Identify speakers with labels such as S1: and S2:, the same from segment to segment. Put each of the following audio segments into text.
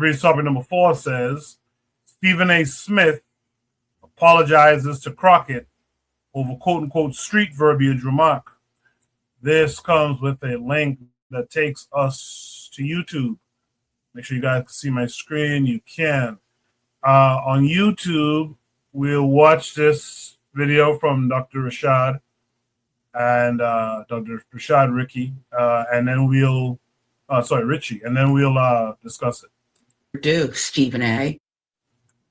S1: Read topic number 4 says, Stephen A. Smith apologizes to Crockett over quote-unquote street verbiage remark. This comes with a link that takes us to YouTube. Make sure you guys can see my screen. You can. On YouTube, we'll watch this video from Dr. Rashad and Dr. Rashad Ricky, and then Richie, and then we'll discuss it.
S2: Do Stephen A.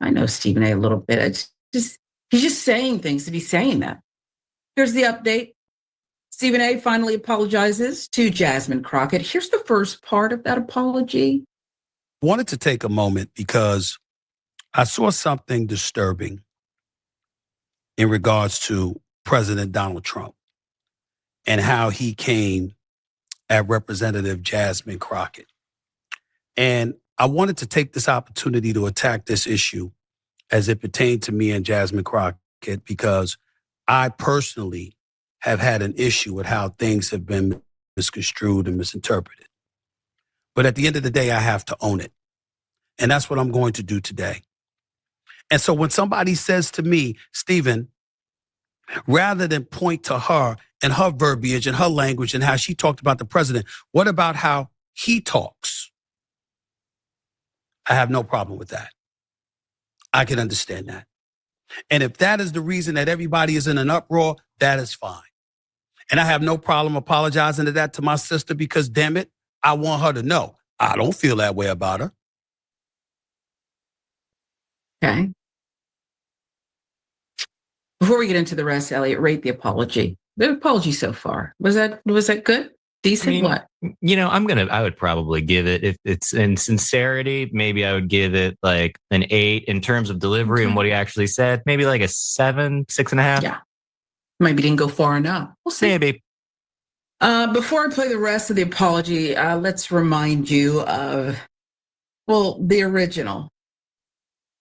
S2: I know Stephen A. a little bit. He's just saying things to be saying that. Here's the update. Stephen A. finally apologizes to Jasmine Crockett. Here's the first part of that apology.
S3: I wanted to take a moment because I saw something disturbing in regards to President Donald Trump and how he came at Representative Jasmine Crockett. And I wanted to take this opportunity to attack this issue as it pertained to me and Jasmine Crockett, because I personally have had an issue with how things have been misconstrued and misinterpreted. But at the end of the day, I have to own it. And that's what I'm going to do today. And so when somebody says to me, Stephen, rather than point to her and her verbiage and her language and how she talked about the president, what about how he talks? I have no problem with that. I can understand that. And if that is the reason that everybody is in an uproar, that is fine. And I have no problem apologizing to that to my sister because, damn it, I want her to know I don't feel that way about her.
S2: Okay. Before we get into the rest, Elliot, rate the apology. The apology so far. Was that good? Decent? I mean, what?
S4: I would probably give it, if it's in sincerity, maybe I would give it like an 8 in terms of delivery and what he actually said. Maybe like a 7, 6.5.
S2: Yeah. Maybe didn't go far enough. We'll see.
S4: Maybe.
S2: Before I play the rest of the apology, let's remind you of, the original.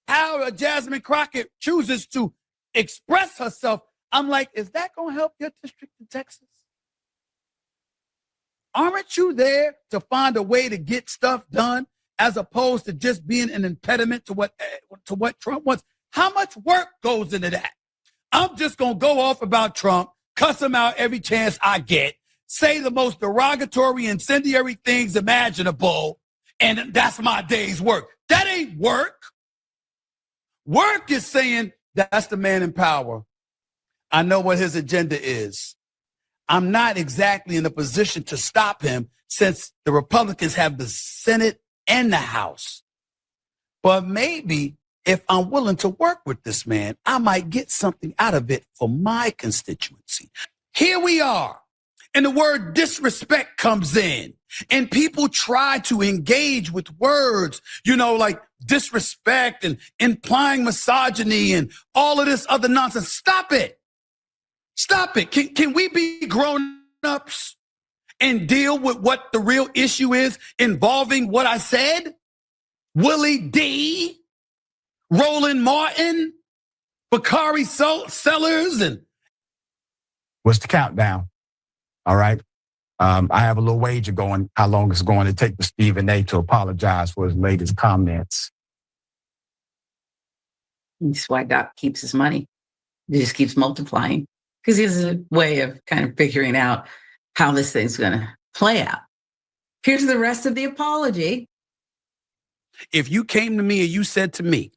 S3: How Jasmine Crockett chooses to express herself. I'm like, is that going to help your district in Texas? Aren't you there to find a way to get stuff done as opposed to just being an impediment to what Trump wants? How much work goes into that? I'm just going to go off about Trump, cuss him out every chance I get, say the most derogatory, incendiary things imaginable, and that's my day's work. That ain't work. Work is saying that's the man in power. I know what his agenda is. I'm not exactly in a position to stop him since the Republicans have the Senate and the House. But maybe if I'm willing to work with this man, I might get something out of it for my constituency. Here we are, and the word disrespect comes in, and people try to engage with words, like disrespect and implying misogyny and all of this other nonsense. Stop it. Stop it. Can we be grown-ups and deal with what the real issue is involving what I said? Willie D, Roland Martin, Bakari Sellers, and...
S5: What's the countdown? All right. I have a little wager going, how long it's going to take for Stephen A. to apologize for his latest comments.
S2: That's why Doc keeps his money. He just keeps multiplying. Because he has a way of kind of figuring out how this thing's going to play out. Here's the rest of the apology.
S3: If you came to me and you said to me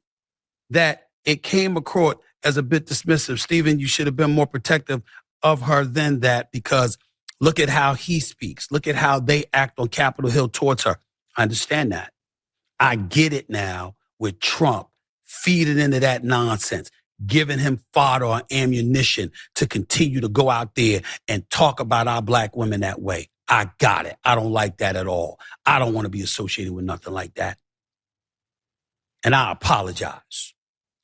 S3: that it came across as a bit dismissive, Stephen, you should have been more protective of her than that, because look at how he speaks. Look at how they act on Capitol Hill towards her. I understand that. I get it now with Trump feeding into that nonsense, giving him fodder or ammunition to continue to go out there and talk about our black women that way. I got it. I don't like that at all. I don't want to be associated with nothing like that. And I apologize.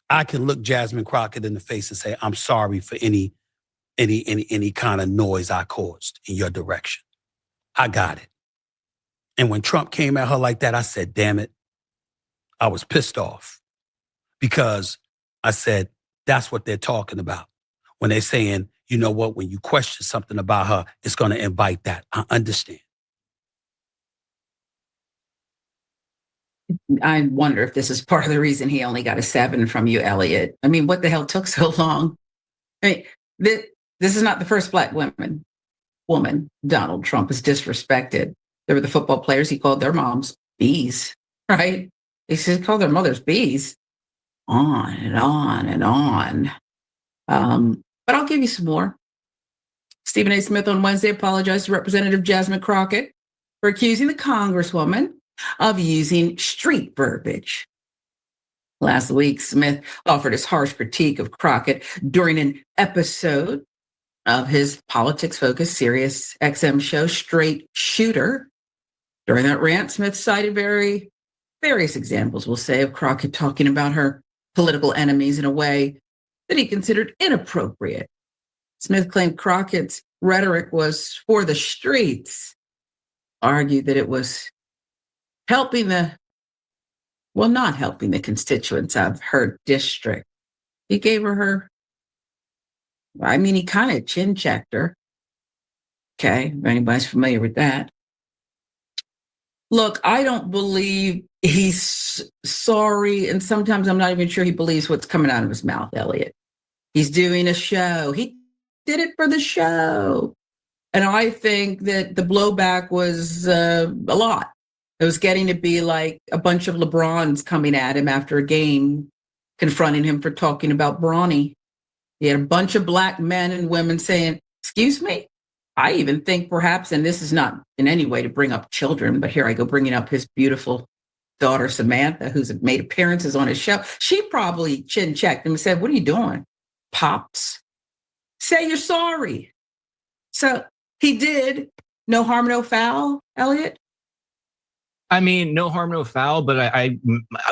S3: I can look Jasmine Crockett in the face and say, I'm sorry for any kind of noise I caused in your direction. I got it. And when Trump came at her like that, I said, damn it. I was pissed off because I said, that's what they're talking about. When they're saying, you know what, when you question something about her, it's going to invite that. I understand.
S2: I wonder if this is part of the reason he only got a 7 from you, Elliot. I mean, what the hell took so long? I mean, this is not the first Black woman Donald Trump has disrespected. There were the football players. He called their moms bees, right? He called their mothers bees. On and on and on. But I'll give you some more. Stephen A. Smith on Wednesday apologized to Representative Jasmine Crockett for accusing the Congresswoman of using street verbiage. Last week, Smith offered his harsh critique of Crockett during an episode of his politics-focused Sirius XM show, Straight Shooter. During that rant, Smith cited various examples, we'll say, of Crockett talking about her political enemies in a way that he considered inappropriate. Smith claimed Crockett's rhetoric was for the streets, argued that it was not helping the constituents of her district. He gave her, he kind of chin checked her. Okay, if anybody's familiar with that. Look, I don't believe he's sorry, and sometimes I'm not even sure he believes what's coming out of his mouth, Elliot. He's doing a show. He did it for the show. And I think that the blowback was a lot. It was getting to be like a bunch of LeBrons coming at him after a game, confronting him for talking about Bronny. He had a bunch of Black men and women saying, excuse me? I even think perhaps, and this is not in any way to bring up children, but here I go bringing up his beautiful daughter, Samantha, who's made appearances on his show. She probably chin checked him and said, what are you doing? Pops, say you're sorry. So he did. No harm, no foul, Elliot?
S4: I mean, no harm, no foul, but I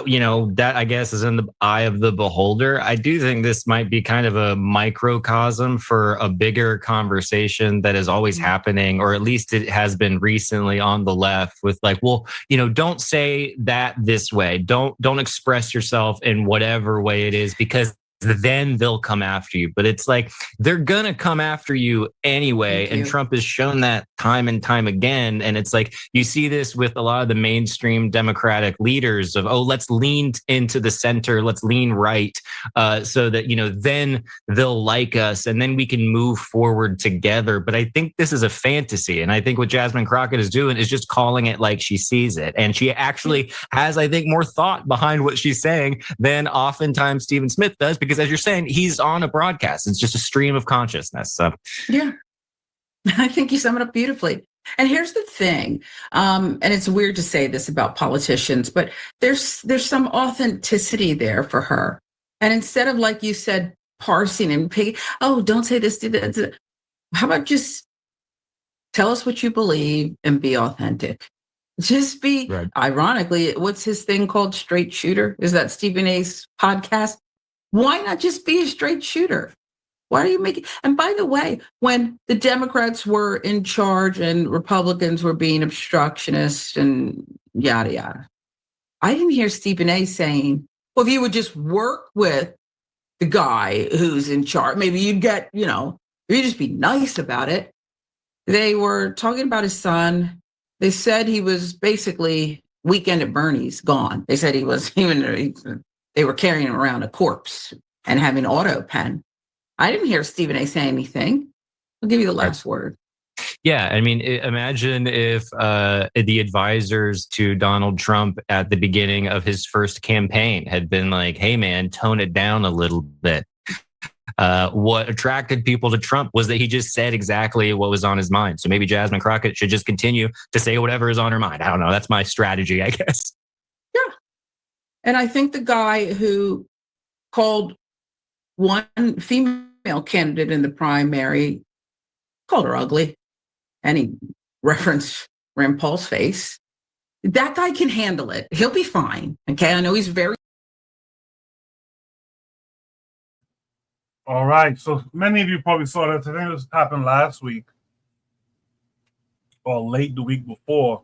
S4: that I guess is in the eye of the beholder. I do think this might be kind of a microcosm for a bigger conversation that is always happening, or at least it has been recently on the left with like, well, don't say that this way. Don't express yourself in whatever way it is, because then they'll come after you. But it's like, they're gonna come after you anyway. And Trump has shown that time and time again. And it's like, you see this with a lot of the mainstream Democratic leaders of, let's lean into the center, let's lean right, so that, then they'll like us and then we can move forward together. But I think this is a fantasy. And I think what Jasmine Crockett is doing is just calling it like she sees it. And she actually has, I think, more thought behind what she's saying than oftentimes Stephen Smith does, because as you're saying, he's on a broadcast. It's just a stream of consciousness. So
S2: yeah, I think you sum it up beautifully. And here's the thing, and it's weird to say this about politicians, but there's some authenticity there for her. And instead of, like you said, parsing and picking, don't say this, do that. How about just tell us what you believe and be authentic? Just be, right. Ironically, what's his thing called? Straight Shooter? Is that Stephen A's podcast? Why not just be a straight shooter? Why are you making? And by the way, when the Democrats were in charge and Republicans were being obstructionists and yada, yada, I didn't hear Stephen A saying, well, if you would just work with the guy who's in charge, maybe you'd get, if you just be nice about it. They were talking about his son. They said he was basically Weekend at Bernie's gone. They said he was they were carrying him around a corpse and having auto pen. I didn't hear Stephen A say anything. I'll give you the last word.
S4: Yeah, I mean, imagine if the advisors to Donald Trump at the beginning of his first campaign had been like, hey, man, tone it down a little bit. What attracted people to Trump was that he just said exactly what was on his mind. So maybe Jasmine Crockett should just continue to say whatever is on her mind. I don't know. That's my strategy, I guess.
S2: Yeah. And I think the guy who called one female candidate in the primary, called her ugly, and he referenced Rand Paul's face, that guy can handle it. He'll be fine. Okay, I know he's very...
S1: All right, so many of you probably saw that. I think this happened last week or late the week before.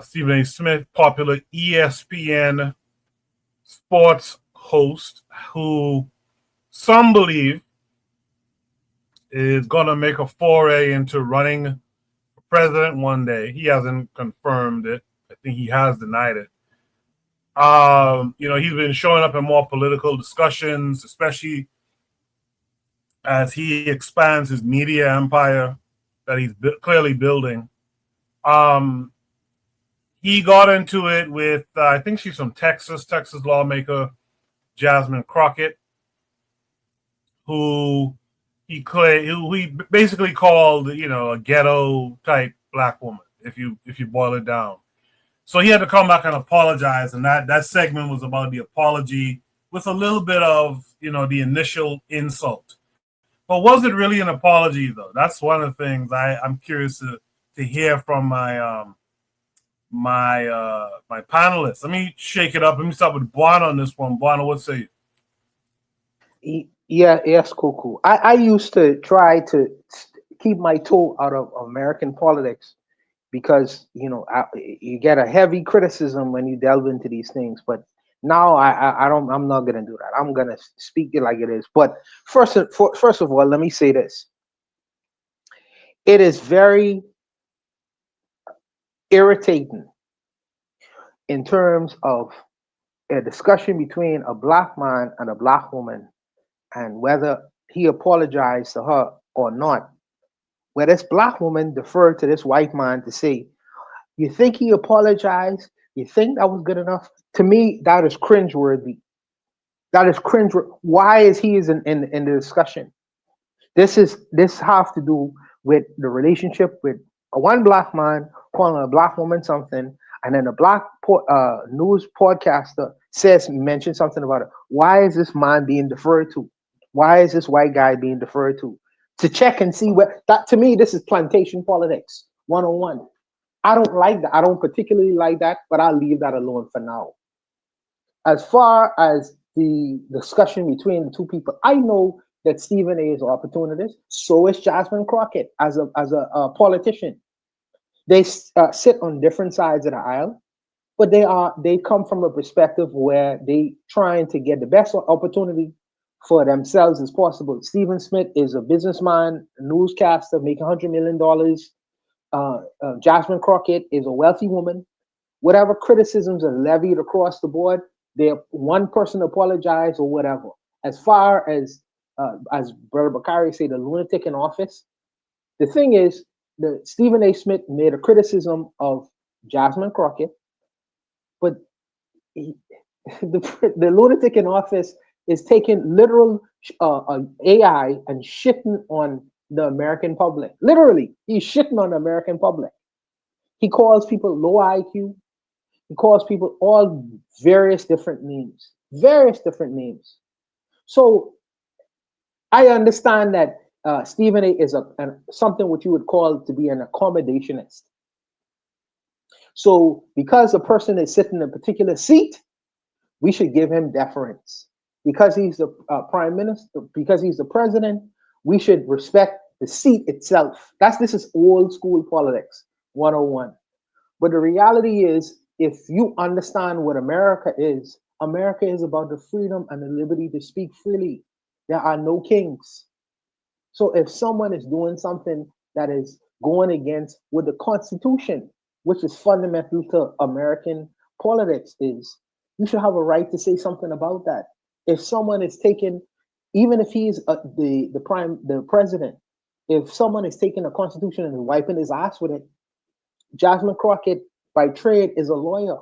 S1: Stephen A. Smith, popular ESPN sports host, who some believe is going to make a foray into running for president one day. He hasn't confirmed it. I think he has denied it. He's been showing up in more political discussions, especially as he expands his media empire that he's clearly building. He got into it with, I think she's from Texas lawmaker Jasmine Crockett, who he basically called, a ghetto type black woman, if you boil it down. So he had to come back and apologize, and that segment was about the apology with a little bit of, the initial insult. But was it really an apology, though? That's one of the things I'm curious to hear from my my panelists. Let me shake it up. Let me start with Buana on this one. Buana, what say you?
S6: Yes, Cuckoo. I used to try to keep my toe out of American politics because you get a heavy criticism when you delve into these things. But now I don't. I'm not gonna do that. I'm gonna speak it like it is. But first of all, let me say this. It is very irritating in terms of a discussion between a black man and a black woman, and whether he apologized to her or not, where this black woman deferred to this white man to say, "You think he apologized? You think that was good enough?" To me, that is cringeworthy. That is cringe. Why is he in the discussion? This has to do with the relationship with a one black man calling a black woman something, and then a black news podcaster mentions something about it. Why is this man being deferred to? Why is this white guy being deferred to? To check and see what that, to me, this is plantation politics 101. I don't like that. I don't particularly like that, but I'll leave that alone for now. As far as the discussion between the two people, I know that Stephen A is an opportunist. So is Jasmine Crockett as a politician. They sit on different sides of the aisle, but they come from a perspective where they trying to get the best opportunity for themselves as possible. Stephen Smith is a businessman, a newscaster, making $100 million. Jasmine Crockett is a wealthy woman. Whatever criticisms are levied across the board, one person apologized or whatever. As far as Brother Bakari say, the lunatic in office, the thing is, the Stephen A. Smith made a criticism of Jasmine Crockett, but the lunatic in office is taking literal AI and shitting on the American public. Literally, he's shitting on the American public. He calls people low IQ. He calls people all various different names. Various different names. So I understand that Stephen A. is something what you would call to be an accommodationist. So because a person is sitting in a particular seat, we should give him deference. Because he's the prime minister, because he's the president, we should respect the seat itself. This is old school politics 101. But the reality is, if you understand what America is about the freedom and the liberty to speak freely. There are no kings. So if someone is doing something that is going against what the Constitution, which is fundamental to American politics, is, you should have a right to say something about that. If someone is taking, even if he's the president, if someone is taking the Constitution and wiping his ass with it, Jasmine Crockett by trade is a lawyer.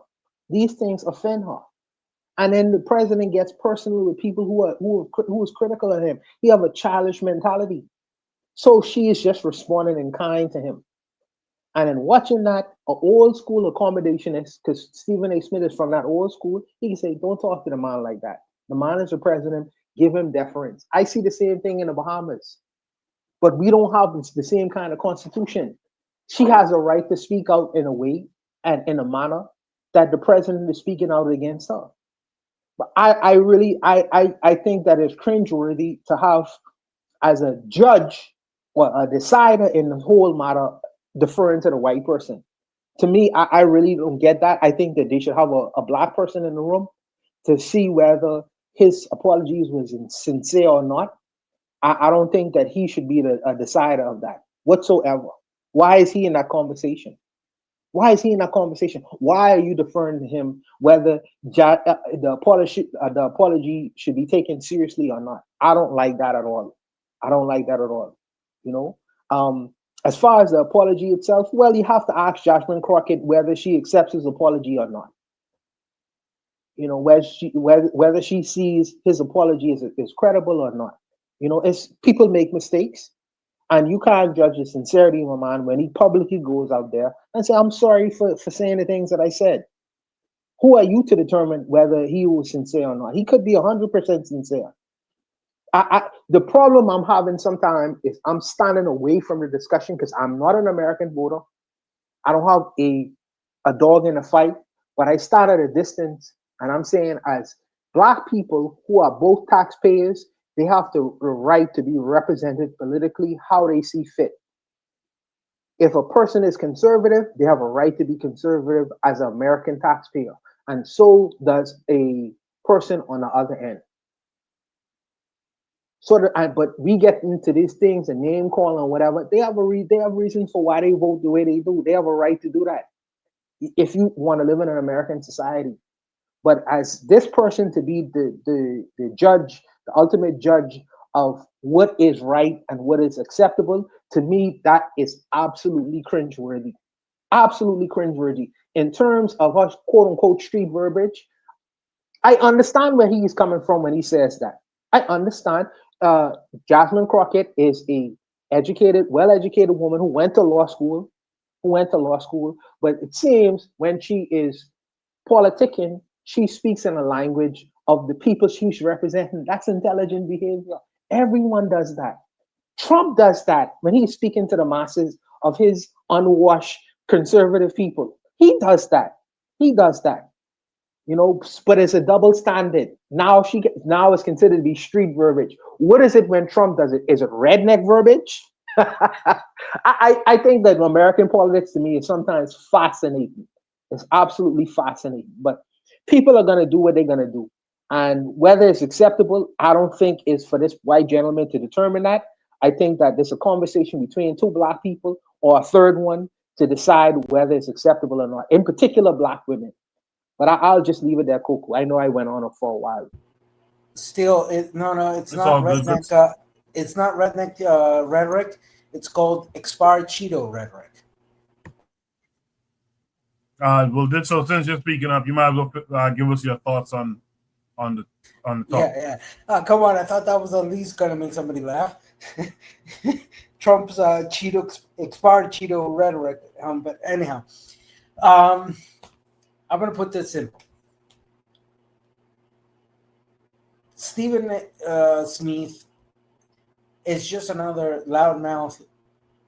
S6: These things offend her. And then the president gets personal with people who is critical of him. He have a childish mentality. So she is just responding in kind to him. And in watching that, an old school accommodationist, because Stephen A. Smith is from that old school, he can say, don't talk to the man like that. The man is the president. Give him deference. I see the same thing in the Bahamas. But we don't have the same kind of constitution. She has a right to speak out in a way and in a manner that the president is speaking out against her. But I really think that it's cringeworthy to have, as a judge or a decider in the whole matter, deferring to the white person. To me, I really don't get that. I think that they should have a black person in the room to see whether his apologies was sincere or not. I don't think that he should be a decider of that whatsoever. Why is he in that conversation? Why is he in that conversation? Why are you deferring to him whether the apology should be taken seriously or not? I don't like that at all. I don't like that at all. You know, as far as the apology itself, well, you have to ask Jocelyn Crockett whether she accepts his apology or not. You know, whether she sees his apology is credible or not. You know, it's people make mistakes. And you can't judge the sincerity of a man when he publicly goes out there and say, I'm sorry for saying the things that I said. Who are you to determine whether he was sincere or not? He could be 100% sincere. The problem I'm having sometimes is I'm standing away from the discussion because I'm not an American voter. I don't have a dog in the fight, but I stand at a distance and I'm saying, as Black people who are both taxpayers, they have the right to be represented politically how they see fit. If a person is conservative, they have a right to be conservative as an American taxpayer. And so does a person on the other end. But we get into these things and name calling and whatever. They have reasons for why they vote the way they do. They have a right to do that if you want to live in an American society. But as this person to be the judge, the ultimate judge of what is right and what is acceptable, to me, that is absolutely cringeworthy. Absolutely cringeworthy. In terms of us, quote unquote, street verbiage, I understand where he's coming from when he says that. I understand. Jocelyn Crockett is a well-educated woman who went to law school, but it seems when she is politicking, she speaks in a language of the people she's representing. That's intelligent behavior. Everyone does that. Trump does that when he's speaking to the masses of his unwashed conservative people. He does that. He does that. You know, but it's a double standard. Now it's considered to be street verbiage. What is it when Trump does it? Is it redneck verbiage? I think that American politics to me is sometimes fascinating. It's absolutely fascinating. But people are going to do what they're going to do. And whether it's acceptable, I don't think is for this white gentleman to determine that. I think that there's a conversation between two Black people or a third one to decide whether it's acceptable or not, in particular Black women. But I'll just leave it there, Coco. I know I went on for a while.
S7: Still, it's not redneck. It's not redneck rhetoric. It's called expired Cheeto rhetoric.
S1: Well, so since you're speaking up, you might as well give us your thoughts on the topic.
S7: Yeah. Come on, I thought that was at least gonna make somebody laugh. Trump's expired Cheeto rhetoric. But anyhow, I'm going to put this simple. Stephen Smith is just another loudmouth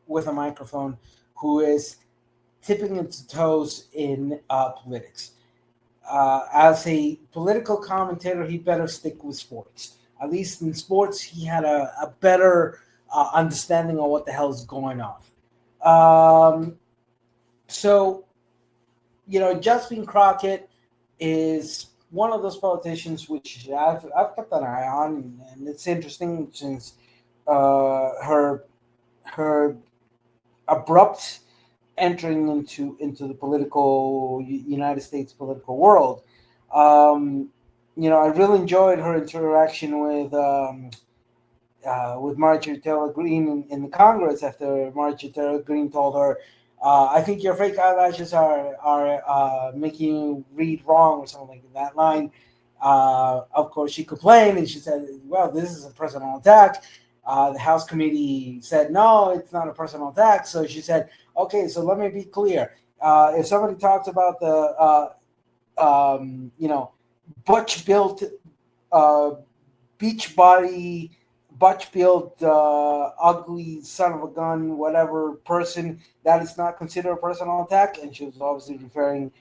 S7: with a microphone who is tipping its toes in politics. As a political commentator, he better stick with sports. At least in sports, he had a better understanding of what the hell is going on. So, you know, Jocelyn Crockett is one of those politicians which I've kept an eye on, and it's interesting since her abrupt entering into the political United States political world. You know, I really enjoyed her interaction with Marjorie Taylor Greene in the Congress after Marjorie Taylor Greene told her, I think your fake eyelashes are making you read wrong or something like that line. Of course, she complained and she said, well, this is a personal attack. The House committee said, no, it's not a personal attack. So she said, okay, so let me be clear. If somebody talks about the, butch-built, beach-body, butch-built, ugly son of a gun, whatever person, that is not considered a personal attack. And she was obviously referring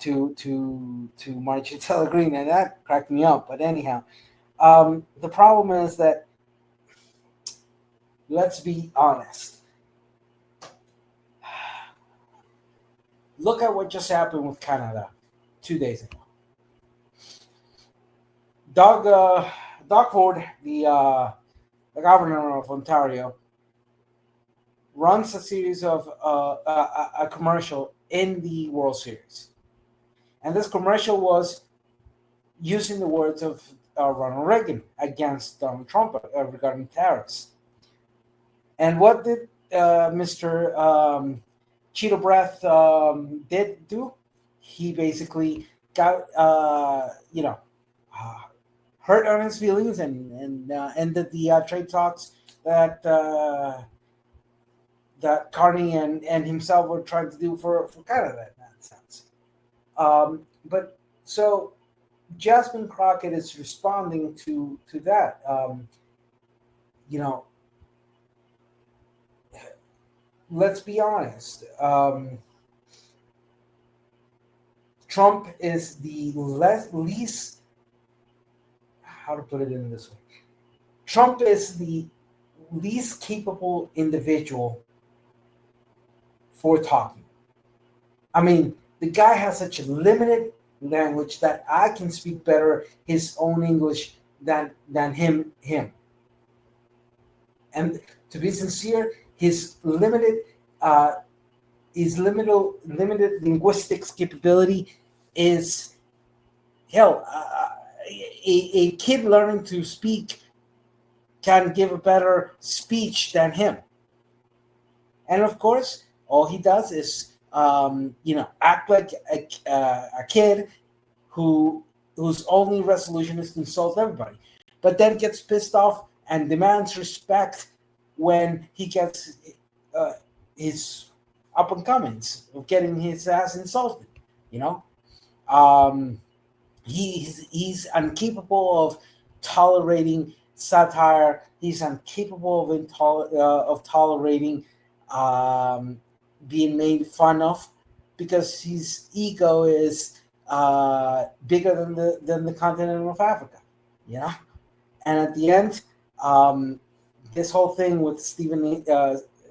S7: to Marjorie Taylor Greene, and that cracked me up. But anyhow, the problem is that, let's be honest. Look at what just happened with Canada 2 days ago. Doug Ford, the governor of Ontario, runs a series of a commercial in the World Series. And this commercial was using the words of Ronald Reagan against Donald Trump regarding tariffs. And what did Mr. Cheeto Breath did do? He basically got, hurt on his feelings and ended the trade talks that that Carney and himself were trying to do for Canada in that sense. But so Jasmine Crockett is responding to that. Let's be honest. Trump is the least, how to put it in this way? Trump is the least capable individual for talking. I mean, the guy has such a limited language that I can speak better his own English than him. And to be sincere, his limited linguistics capability is hell. A kid learning to speak can give a better speech than him. And of course, all he does is act like a kid whose only resolution is to insult everybody, but then gets pissed off and demands respect when he gets his up and comings of getting his ass insulted. He's incapable of tolerating satire. He's incapable of tolerating being made fun of, because his ego is bigger than the continent of Africa, And at the end, this whole thing with Stephen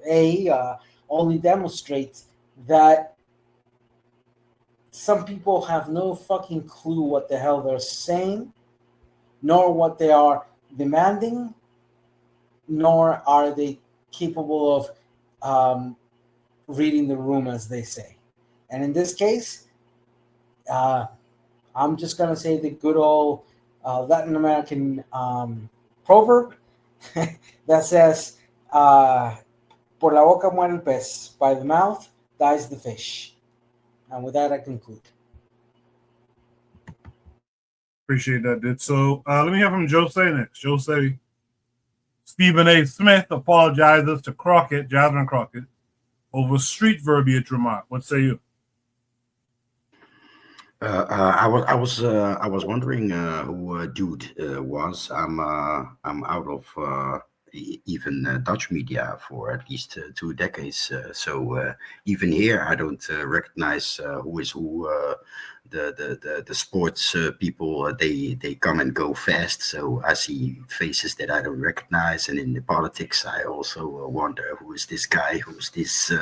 S7: A. Only demonstrates that some people have no fucking clue what the hell they're saying, nor what they are demanding, nor are they capable of reading the room, as they say. And in this case, I'm just going to say the good old Latin American proverb that says, por la boca muere el pez, by the mouth dies the fish. And with that, I conclude.
S1: Appreciate that, dude. So let me hear from Jose next. Jose, Stephen A. Smith apologizes to Crockett, Jasmine Crockett, over street verbiage remark. What say you?
S8: I was wondering who Dude was. I'm out of even Dutch media for at least 2 decades. So even here, I don't recognize who is who. The sports people, they come and go fast. So I see faces that I don't recognize. And in the politics, I also wonder, who is this guy? Who's this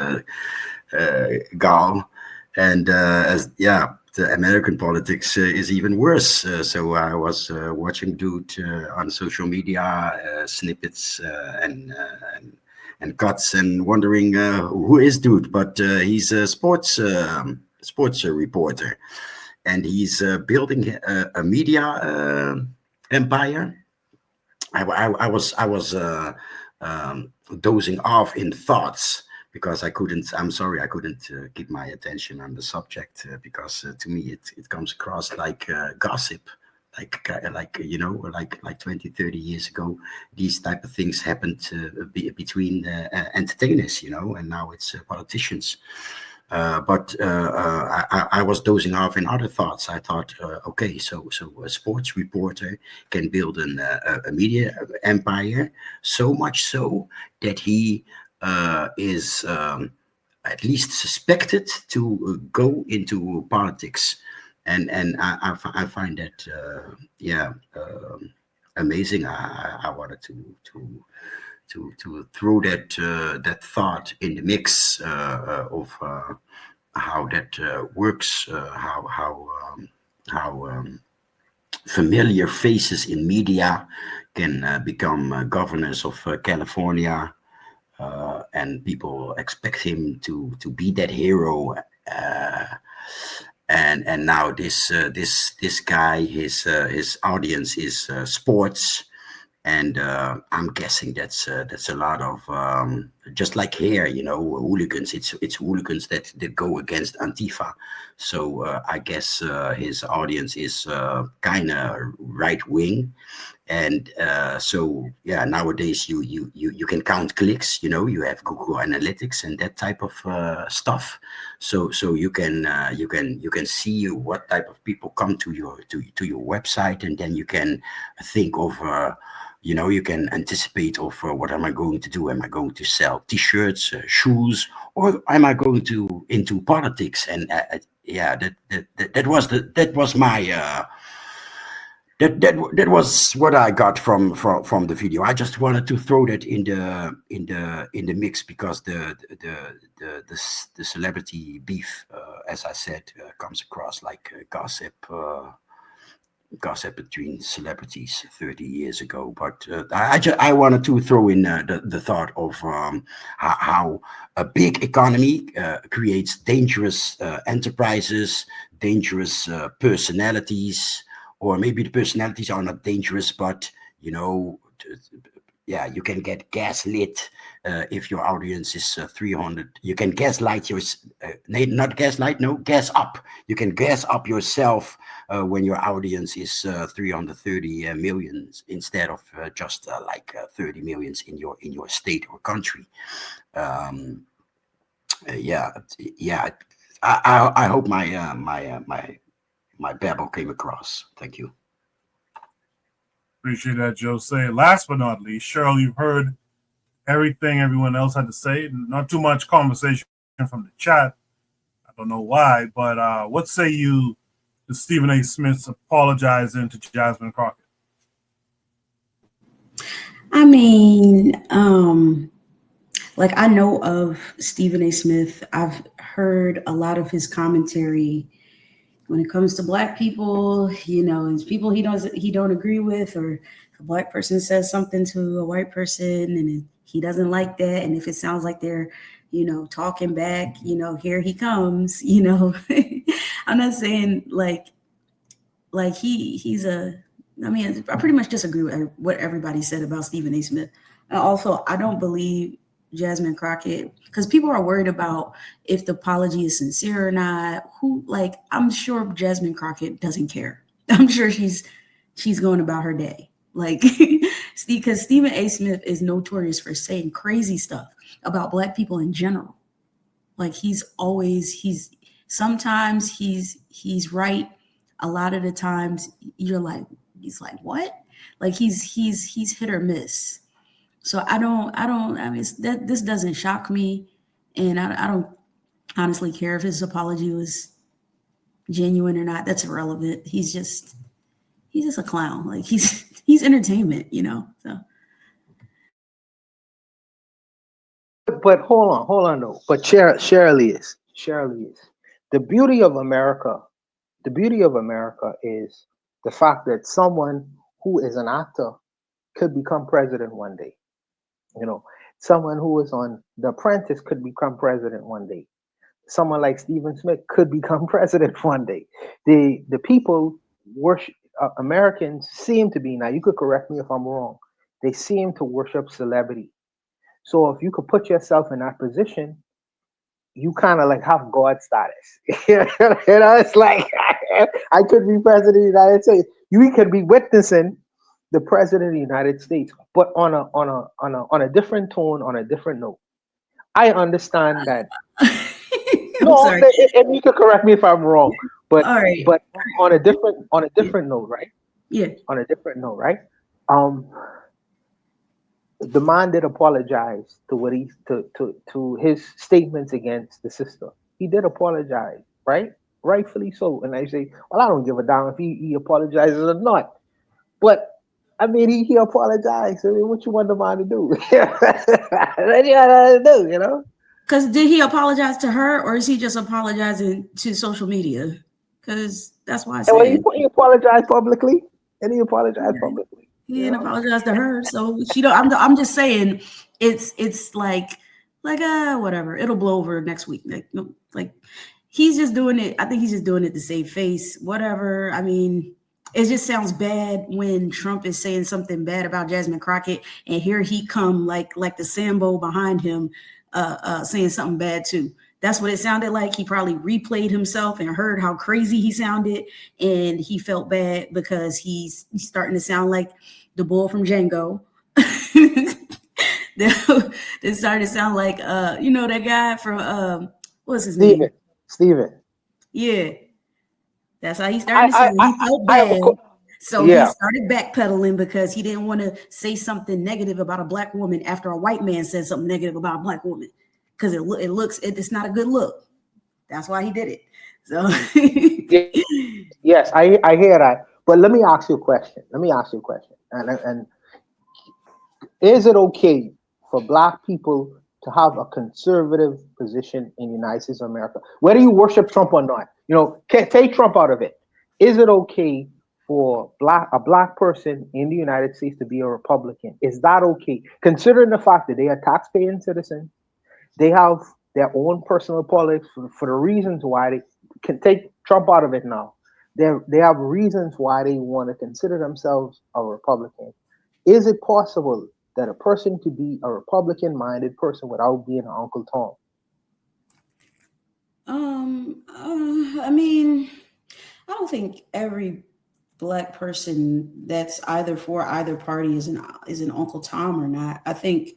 S8: gal? And the American politics is even worse. So I was watching Dude on social media, snippets and cuts, and wondering who is Dude. But he's a sports reporter, and he's building a media empire. I was dozing off in thoughts, because I couldn't keep my attention on the subject, because to me it comes across like gossip, like 20, 30 years ago, these type of things happened between entertainers, and now it's politicians. But I was dozing off in other thoughts. I thought, okay, so a sports reporter can build a media empire, so much so that he is at least suspected to go into politics, and I find that amazing. I wanted to throw that thought in the mix of how that works, how familiar faces in media can become governors of California. And people expect him to be that hero and now this guy, his audience is sports, and I'm guessing that's a lot of just like here, hooligans. It's hooligans that go against Antifa. So I guess his audience is kind of right wing. And so yeah, nowadays you can count clicks. You have Google Analytics and that type of stuff. So you can see what type of people come to your website, and then you can think of you can anticipate of what am I going to do? Am I going to sell T-shirts, shoes, or am I going to into politics? And yeah, that was my. That was what I got from the video. I just wanted to throw that in the mix because the celebrity beef, as I said, comes across like gossip between celebrities 30 years ago. But I wanted to throw in the thought of how a big economy creates dangerous enterprises, dangerous personalities. Or maybe the personalities are not dangerous, but yeah, you can get gaslit if your audience is 300. You can gaslight not gaslight, no, gas up. You can gas up yourself when your audience is 330 millions instead of just like 30 millions in your state or country. Yeah. I hope my babble came across. Thank you.
S1: Appreciate that, Jose. Last but not least, Cheryl, you've heard everything everyone else had to say. Not too much conversation from the chat. I don't know why, but what say you to Stephen A. Smith's apologizing to Jasmine Crockett?
S9: I mean, like I know of Stephen A. Smith. I've heard a lot of his commentary when it comes to Black people, and people he don't agree with, or if a Black person says something to a white person and he doesn't like that, and if it sounds like they're, talking back, here he comes, I'm not saying like he's I pretty much disagree with what everybody said about Stephen A. Smith. And also, I don't believe Jasmine Crockett, because people are worried about if the apology is sincere or not. I'm sure Jasmine Crockett doesn't care. I'm sure she's going about her day. Because Stephen A. Smith is notorious for saying crazy stuff about Black people in general. Sometimes he's right. A lot of the times you're like, he's like, what? He's hit or miss. So this doesn't shock me. And I don't honestly care if his apology was genuine or not. That's irrelevant. He's just a clown. He's entertainment, so.
S6: But hold on though. But Shirley is. The beauty of America is the fact that someone who is an actor could become president one day. Someone who is on The Apprentice could become president one day. Someone like Stephen Smith could become president one day. The people worship Americans seem to be, now you could correct me if I'm wrong, they seem to worship celebrity. So if you could put yourself in that position, you kind of like have God status. It's like I could be president of the United States. You could be witnessing the president of the United States, but on a different tone, on a different note. I understand that. And you could correct me if I'm wrong, but
S9: right.
S6: But on a different note, right?
S9: Yeah.
S6: On a different note, right? The man did apologize to his statements against the sister. He did apologize, right? Rightfully so. And I say, well, I don't give a damn if he apologizes or not. But he apologized. What you want the man to do? What you want to do,
S9: Because did he apologize to her, or is he just apologizing to social media? Because that's why I said
S6: he apologized publicly, publicly.
S9: He didn't apologize to her, so she don't. I'm just saying, it's like whatever. It'll blow over next week. he's just doing it. I think he's just doing it to save face. Whatever. I mean, it just sounds bad when Trump is saying something bad about Jasmine Crockett, and here he come like the Sambo behind him, saying something bad too. That's what it sounded like. He probably replayed himself and heard how crazy he sounded, and he felt bad because he's starting to sound like the bull from Django. It started to sound like that guy from what's his name?
S6: Steven.
S9: Yeah. That's how he started to sound. He felt bad. So he started backpedaling because he didn't want to say something negative about a black woman after a white man said something negative about a black woman. Because it's not a good look. That's why he did it. So
S6: yes, I hear that. But let me ask you a question. And is it okay for black people to have a conservative position in the United States of America? Whether you worship Trump or not, take Trump out of it. Is it okay for a black person in the United States to be a Republican? Is that okay? Considering the fact that they are tax-paying citizens, they have their own personal politics for the reasons why they can take Trump out of it now. They have reasons why they want to consider themselves a Republican. Is it possible that a person could be a Republican-minded person without being an Uncle Tom?
S9: I mean, I don't think every black person that's either for either party is an Uncle Tom or not. I think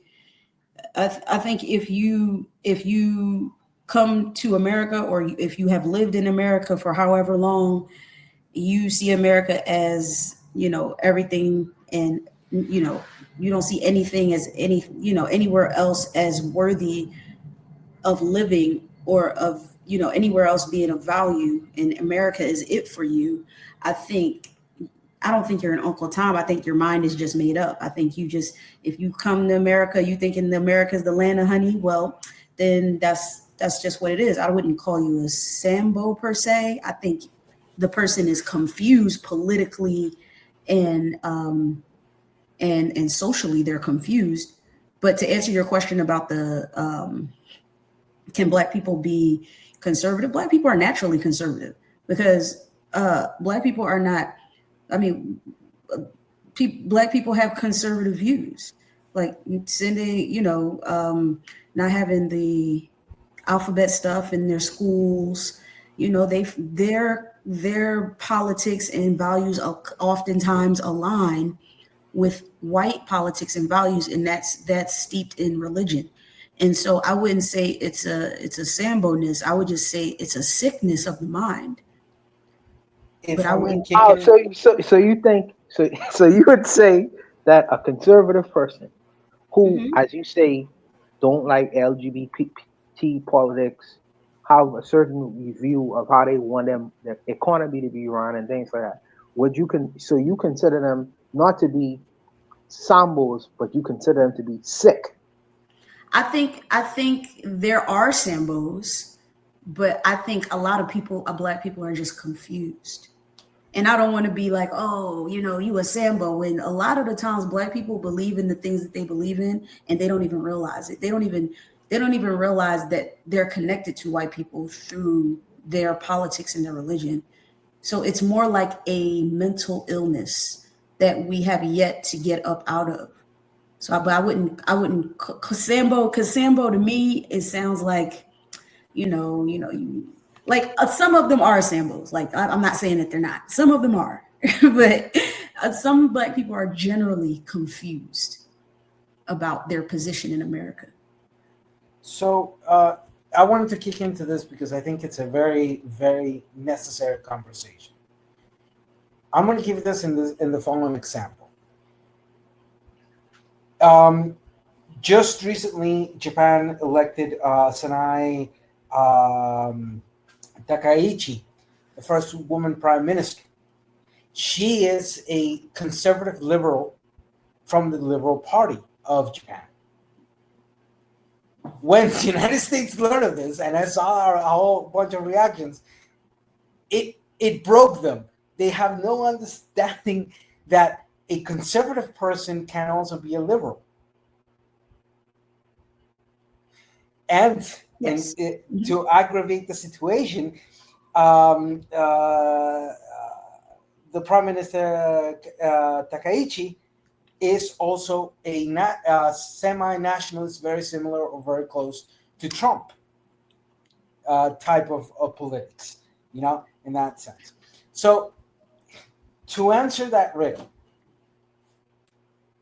S9: if you come to America, or if you have lived in America for however long, you see America as, everything, and you don't see anything as anywhere else as worthy of living, or of anywhere else being of value, and America is it for you. I don't think you're an Uncle Tom. I think your mind is just made up. I think if you come to America, you thinking America is the land of honey, well, then that's just what it is. I wouldn't call you a Sambo per se. I think the person is confused politically and socially. They're confused. But to answer your question about can black people be conservative? Black people are naturally conservative because black people are not. I mean, black people have conservative views, like sending, not having the alphabet stuff in their schools. Their politics and values oftentimes align with white politics and values, and that's steeped in religion. And so I wouldn't say it's a Sambo-ness. I would just say it's a sickness of the mind. But I wouldn't.
S6: So you think so you would say that a conservative person who, as you say, don't like LGBT politics, have a certain view of how they want their economy to be run and things like that. So you consider them not to be Sambos, but you consider them to be sick?
S9: I think there are Sambos, but I think a lot of black people are just confused. And I don't want to be like, oh, you a Sambo. When a lot of the times black people believe in the things that they believe in, and they don't even realize it. They don't even realize that they're connected to white people through their politics and their religion. So it's more like a mental illness that we have yet to get up out of. So, but I wouldn't Sambo, because Sambo to me, it sounds like, like some of them are Sambos. Like I'm not saying that they're not. Some of them are, but some black people are generally confused about their position in America.
S7: So I wanted to kick into this because I think it's a very, very necessary conversation. I'm going to give this in the following example. Just recently, Japan elected Sanai Takaichi, the first woman prime minister. She is a conservative liberal from the Liberal Party of Japan. When the United States learned of this, and I saw a whole bunch of reactions, it broke them. They have no understanding that a conservative person can also be a liberal. And
S9: Yes.
S7: And to aggravate the situation, um, uh, the Prime Minister Takaichi is also a semi-nationalist, very similar or very close to Trump type of politics, in that sense. So to answer that riddle,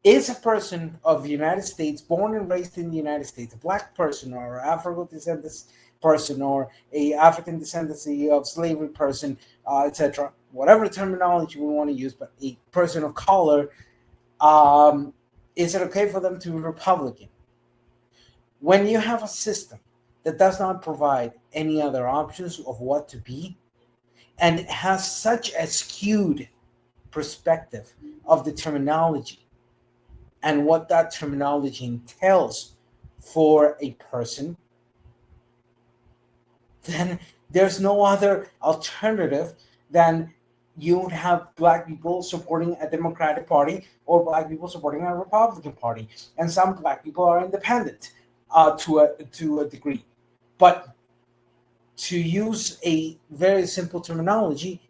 S7: is a person of the United States, born and raised in the United States, a black person or Afro descendant person or a African descendancy of slavery person, etc., whatever terminology we want to use, but a person of color, is it okay for them to be Republican? When you have a system that does not provide any other options of what to be, and it has such a skewed perspective of the terminology and what that terminology entails for a person, then there's no other alternative than you would have black people supporting a Democratic Party or black people supporting a Republican Party, and some black people are independent to a degree. But to use a very simple terminology,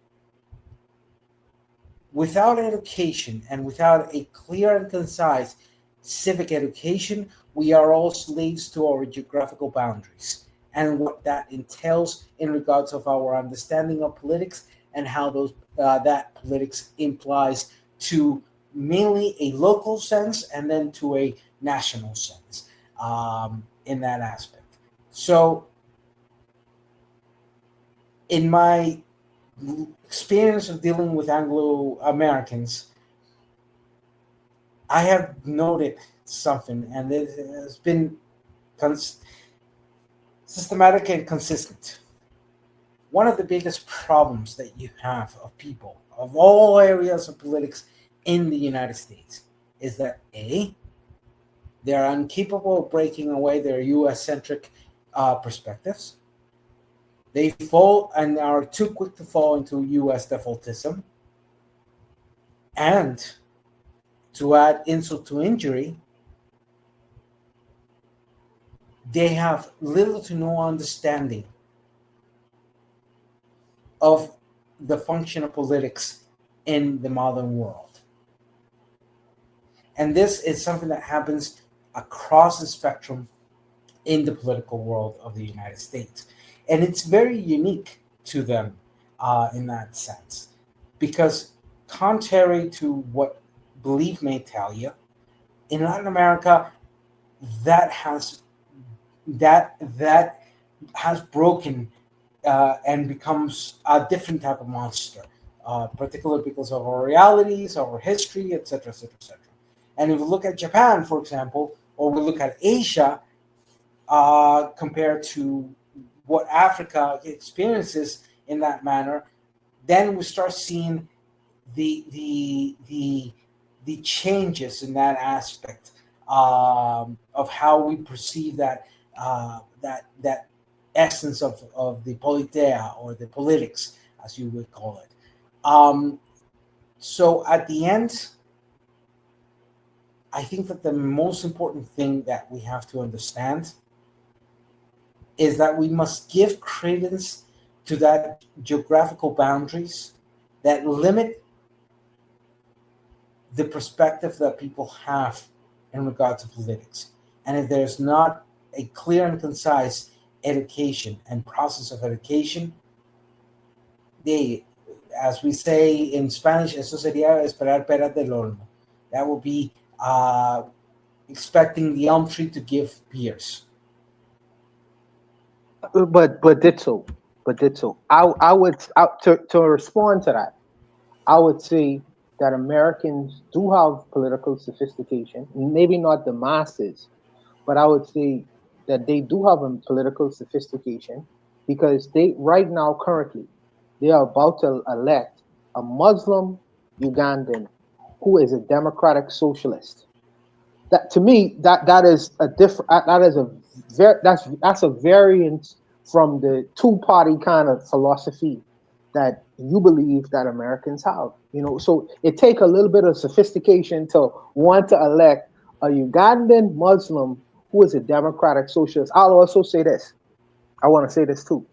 S7: without education and without a clear and concise civic education, we are all slaves to our geographical boundaries and what that entails in regards of our understanding of politics and how those that politics implies to mainly a local sense and then to a national sense in that aspect. So in my experience of dealing with Anglo-Americans, I have noted something, and it has been systematic and consistent. One of the biggest problems that you have of people of all areas of politics in the United States is that A, they're incapable of breaking away their US-centric perspectives. They fall and are too quick to fall into US defaultism. And to add insult to injury, they have little to no understanding of the function of politics in the modern world. And this is something that happens across the spectrum in the political world of the United States. And it's very unique to them in that sense, because contrary to what belief may tell you, in Latin America, that has broken and becomes a different type of monster, particularly because of our realities, our history, etc., etc., etc. And if we look at Japan, for example, or we look at Asia, compared to what Africa experiences in that manner, then we start seeing the changes in that aspect of how we perceive that essence of the politea or the politics, as you would call it. So at the end, I think that the most important thing that we have to understand is that we must give credence to that geographical boundaries that limit the perspective that people have in regard to politics. And if there's not a clear and concise education and process of education, as we say in Spanish, eso sería esperar peras del olmo. That would be expecting the elm tree to give pears.
S6: But ditto. I would to respond to that, I would say that Americans do have political sophistication, maybe not the masses, but I would say that they do have a political sophistication, because they right now currently they are about to elect a Muslim Ugandan who is a democratic socialist. That to me that is a different that's a variant from the two-party kind of philosophy that you believe that Americans have. So it takes a little bit of sophistication to want to elect a Ugandan Muslim who is a democratic socialist. I'll also say this: I want to say this too.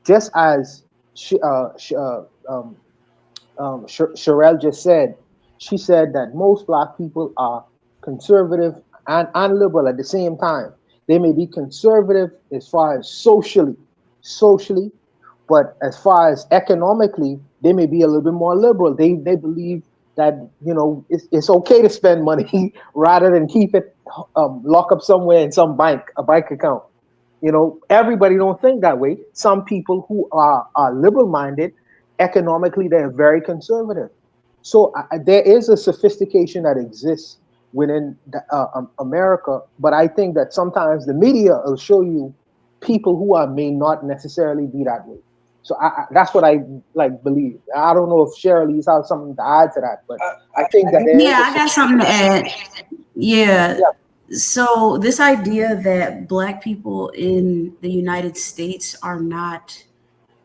S6: Just as Sherelle just said, she said that most black people are conservative and liberal at the same time. They may be conservative as far as socially, but as far as economically, they may be a little bit more liberal. They believe that it's okay to spend money rather than keep it lock up somewhere in some a bank account. Everybody don't think that way. Some people who are liberal minded, economically, they're very conservative. So there is a sophistication that exists within America, but I think that sometimes the media will show you people who may not necessarily be that way. So that's what I believe. I don't know if Shirley's has something to add to that, but I think that
S9: yeah, I got something to add. Yeah. So this idea that Black people in the United States are not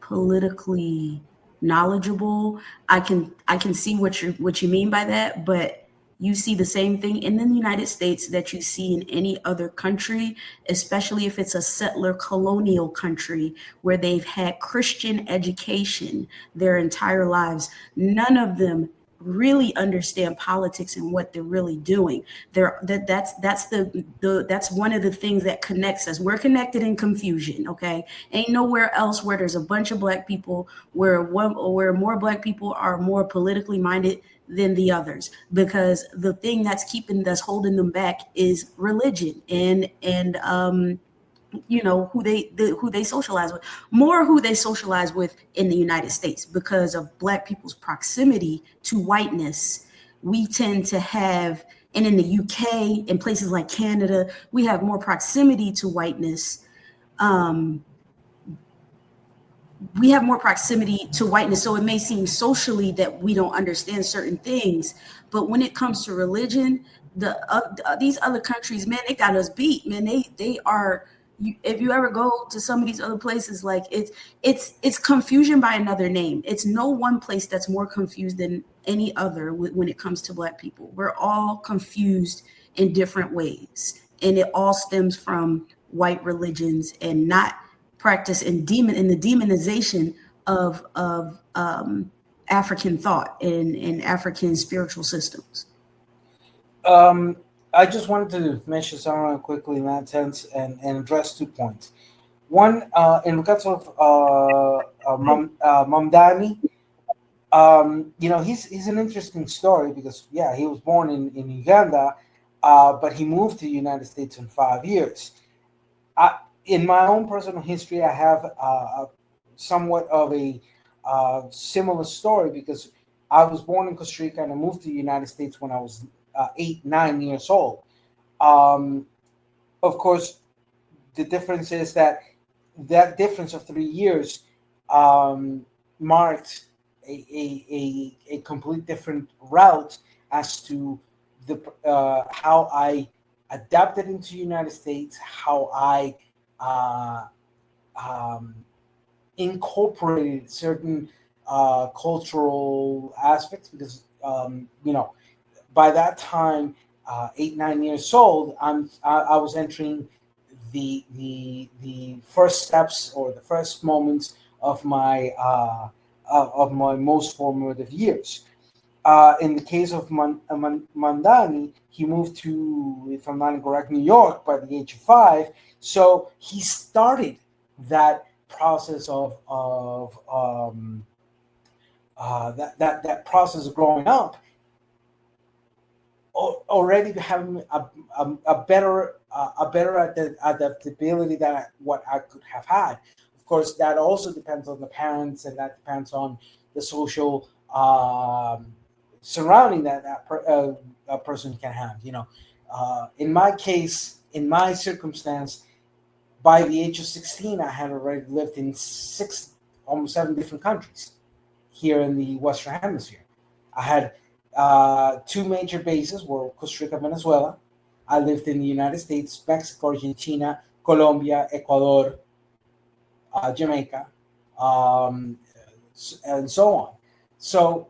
S9: politically knowledgeable, I can see what you mean by that, but you see the same thing in the United States that you see in any other country, especially if it's a settler colonial country where they've had Christian education their entire lives. None of them really understand politics and what they're really doing. That's one of the things that connects us. We're connected in confusion. Okay, ain't nowhere else where there's a bunch of Black people where more Black people are more politically minded than the others, because the thing that's holding them back is religion and who they socialize with, more who they socialize with in the United States. Because of Black people's proximity to whiteness, we tend to have, and in the UK and places like Canada, we have more proximity to whiteness. So it may seem socially that we don't understand certain things, but when it comes to religion, these other countries, man, they got us beat, man. They are. If you ever go to some of these other places, like it's confusion by another name. It's no one place that's more confused than any other when it comes to Black people. We're all confused in different ways, and it all stems from white religions and not practice in the demonization of African thought and African spiritual systems.
S7: I just wanted to mention something quickly in that sense and address 2 points. One, in regards of Mamdani, he's an interesting story because, yeah, he was born in Uganda, but he moved to the United States in 5 years. In my own personal history, I have somewhat of a similar story because I was born in Costa Rica and I moved to the United States when I was 8-9 years old. Of course, the difference is that difference of 3 years marked a complete different route as to the how I adapted into the United States, how I incorporated certain cultural aspects, because by that time, 8-9 years old, I was entering the first steps or the first moments of my most formative years. In the case of Mamdani, he moved to, if I'm not incorrect, New York by the age of 5. So he started that process of that process of growing up, already having a better adaptability than what I could have had. Of course, that also depends on the parents, and that depends on the social surrounding that a person can have. In my case, in my circumstance, by the age of 16, I had already lived in almost 7 different countries here in the Western Hemisphere. I had 2 major bases were Costa Rica, Venezuela. I lived in the United States, Mexico, Argentina, Colombia, Ecuador, Jamaica, and so on. So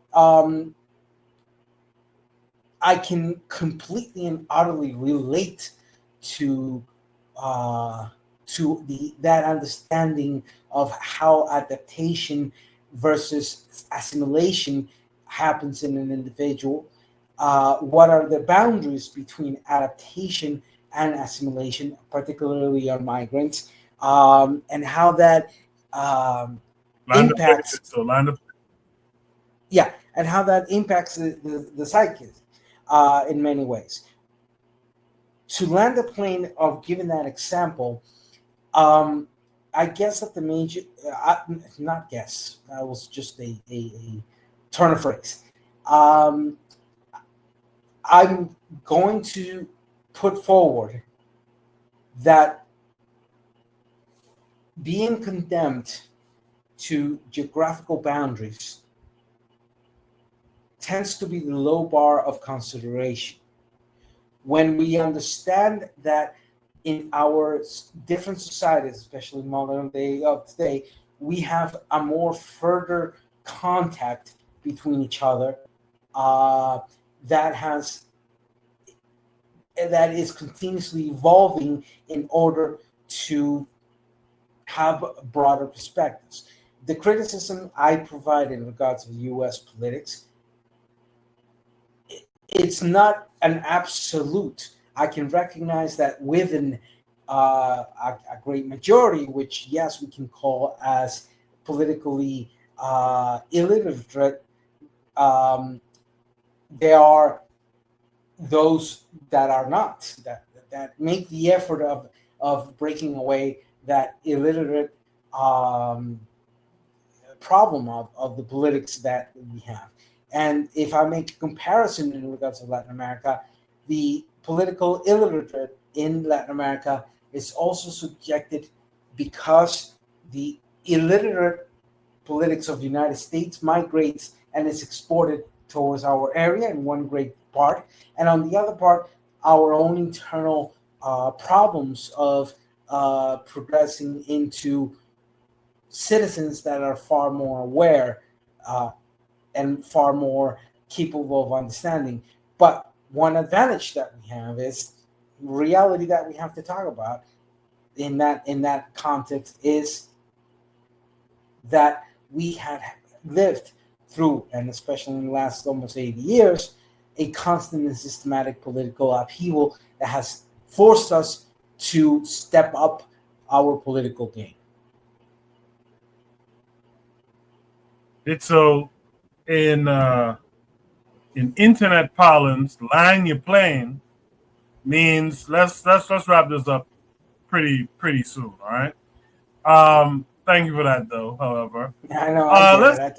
S7: I can completely and utterly relate to to that understanding of how adaptation versus assimilation happens in an individual. What are the boundaries between adaptation and assimilation, particularly on migrants, and how that impacts. Yeah, and how that impacts the psyche in many ways. To land the plane of giving that example, I guess that the major, not guess, that was just a turn of phrase. I'm going to put forward that being condemned to geographical boundaries tends to be the low bar of consideration. When we understand that in our different societies, especially modern day of today, we have a more further contact between each other that is continuously evolving in order to have broader perspectives. The criticism I provide in regards to U.S. politics, it's not an absolute. I can recognize that within a great majority, which, yes, we can call as politically illiterate, there are those that are not, that make the effort of breaking away that illiterate problem of the politics that we have. And if I make a comparison in regards to Latin America, the political illiterate in Latin America is also subjected because the illiterate politics of the United States migrates and is exported towards our area in one great part. And on the other part, our own internal problems of progressing into citizens that are far more aware and far more capable of understanding. But one advantage that we have is reality that we have to talk about in that context is that we have lived through, and especially in the last almost 80 years, a constant and systematic political upheaval that has forced us to step up our political game.
S1: It's so in internet parlance, line you're playing means let's wrap this up pretty soon. All right. Thank you for that, though. However,
S7: I know.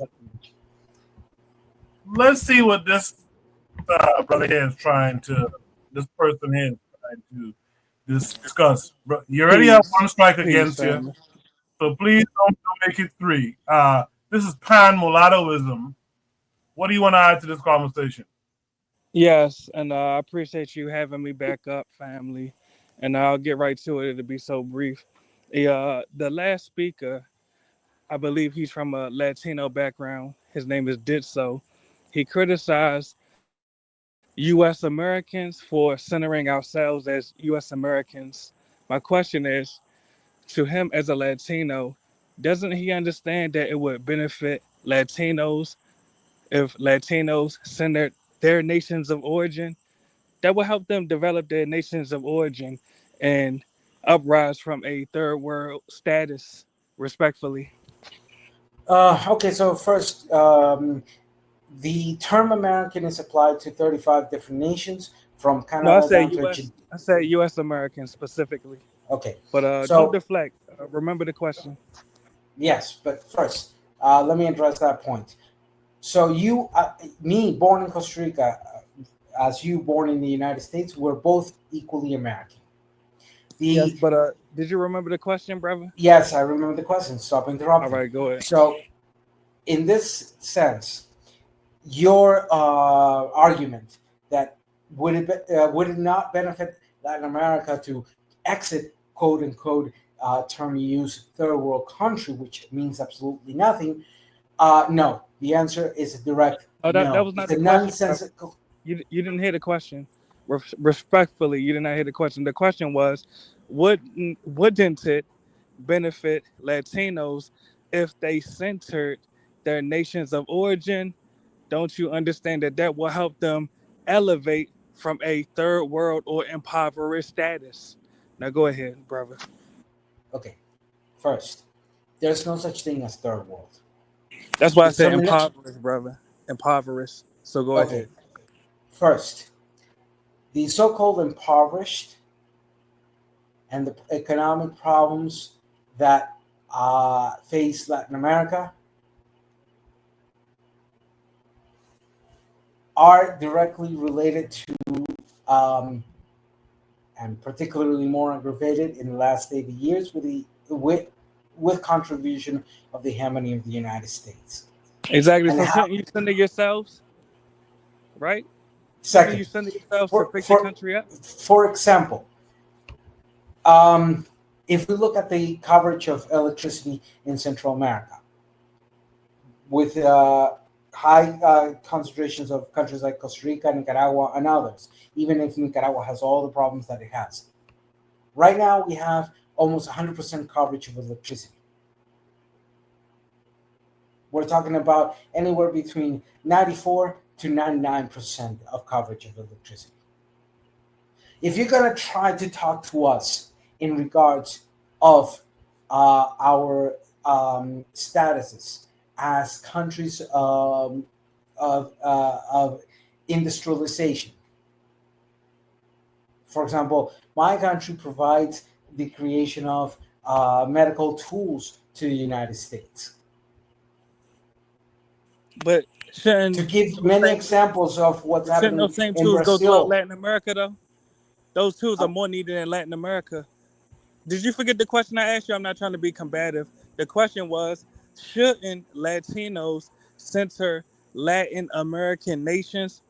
S1: Let's see what this brother here is trying to. This person here is trying to discuss. You already have one strike against you, so please don't make it three. This is pan mulattoism. What do you want to add to this conversation?
S10: Yes, and I appreciate you having me back up, family. And I'll get right to it. It'll be so brief. The last speaker, I believe he's from a Latino background. His name is Ditso. He criticized U.S. Americans for centering ourselves as U.S. Americans. My question is, to him as a Latino, doesn't he understand that it would benefit Latinos if Latinos center their nations of origin? That will help them develop their nations of origin and uprise from a third world status, respectfully.
S7: Okay, so first, the term American is applied to 35 different nations from Canada
S10: No, I say
S7: down to
S10: U.S. I say U.S. American specifically.
S7: Okay,
S10: but
S7: so
S10: don't deflect. Remember the question.
S7: Yes, but first, let me address that point. So you, me, born in Costa Rica, as you born in the United States, we're both equally American.
S10: Yes, but did you remember the question, brother?
S7: Yes, I remember the question. Stop interrupting.
S10: All right, go ahead.
S7: So, in this sense, your argument that would it not benefit Latin America to exit, quote unquote, term you use, third world country, which means absolutely nothing. No, the answer is a direct
S10: that
S7: no.
S10: was not
S7: it's
S10: the
S7: a
S10: question.
S7: nonsensical.
S10: You didn't hear the question. Respectfully, you did not hear the question. The question was, wouldn't it benefit Latinos if they centered their nations of origin? Don't you understand that that will help them elevate from a third world or impoverished status? Now go ahead, brother.
S7: Okay, first, there's no such thing as third world.
S10: That's why I
S7: The
S10: said
S7: termina-
S10: impoverished, brother. Impoverished. So go
S7: Okay,
S10: ahead.
S7: first, the so-called impoverished and the economic problems that face Latin America are directly related to, and particularly more aggravated in the last 80 years with contribution of the hegemony of the United States.
S10: Exactly.
S7: And
S10: So
S7: how,
S10: shouldn't you send it yourselves? Right? Shouldn't you
S7: second,
S10: send it yourselves to
S7: for,
S10: fix the
S7: for,
S10: country up?
S7: for example, if we look at the coverage of electricity in Central America, with high concentrations of countries like Costa Rica, Nicaragua, and others, even if Nicaragua has all the problems that it has. Right now, we have almost 100% coverage of electricity. We're talking about anywhere between 94 to 99% of coverage of electricity. If you're going to try to talk to us in regards of our statuses as countries of industrialization, for example, my country provides the creation of medical tools to the United States.
S10: But shouldn't
S7: To give many examples of what's
S10: shouldn't
S7: happening
S10: those same
S7: in
S10: tools go throughout
S7: Brazil.
S10: Latin America though? Those tools are more needed in Latin America. Did you forget the question I asked you? I'm not trying to be combative. The question was, shouldn't Latinos center Latin American nations?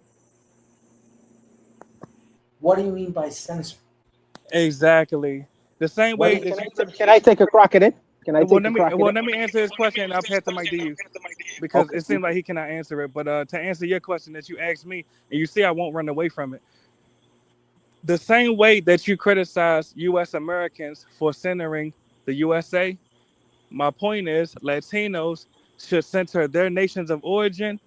S7: What do you mean by censor?
S10: Exactly. The same way that you
S6: Can I take a crack at it? Can I
S10: well,
S6: take a
S10: let me
S6: crack at
S10: well
S6: it?
S10: let me answer his question and I'll pass the mic to you because
S6: Okay.
S10: it seems like he cannot answer it. But to answer your question that you asked me, and you see I won't run away from it. The same way that you criticize U.S. Americans for centering the USA, my point is Latinos should center their nations of origin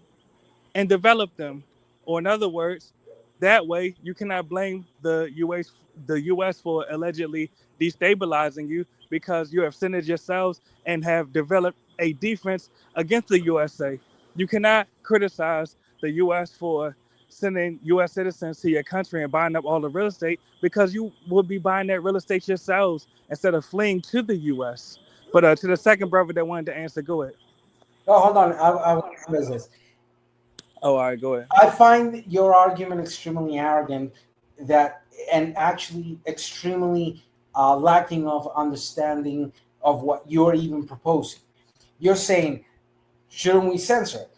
S10: and develop them. Or in other words, that way you cannot blame the US for allegedly destabilizing you because you have centered yourselves and have developed a defense against the USA. You cannot criticize the US for sending US citizens to your country and buying up all the real estate because you would be buying that real estate yourselves instead of fleeing to the US. But to the second brother that wanted to answer, go ahead.
S7: Oh, hold on. I want to address this.
S10: Oh, all right, go ahead.
S7: I find your argument extremely arrogant, and actually extremely lacking of understanding of what you're even proposing. You're saying, shouldn't we censor it?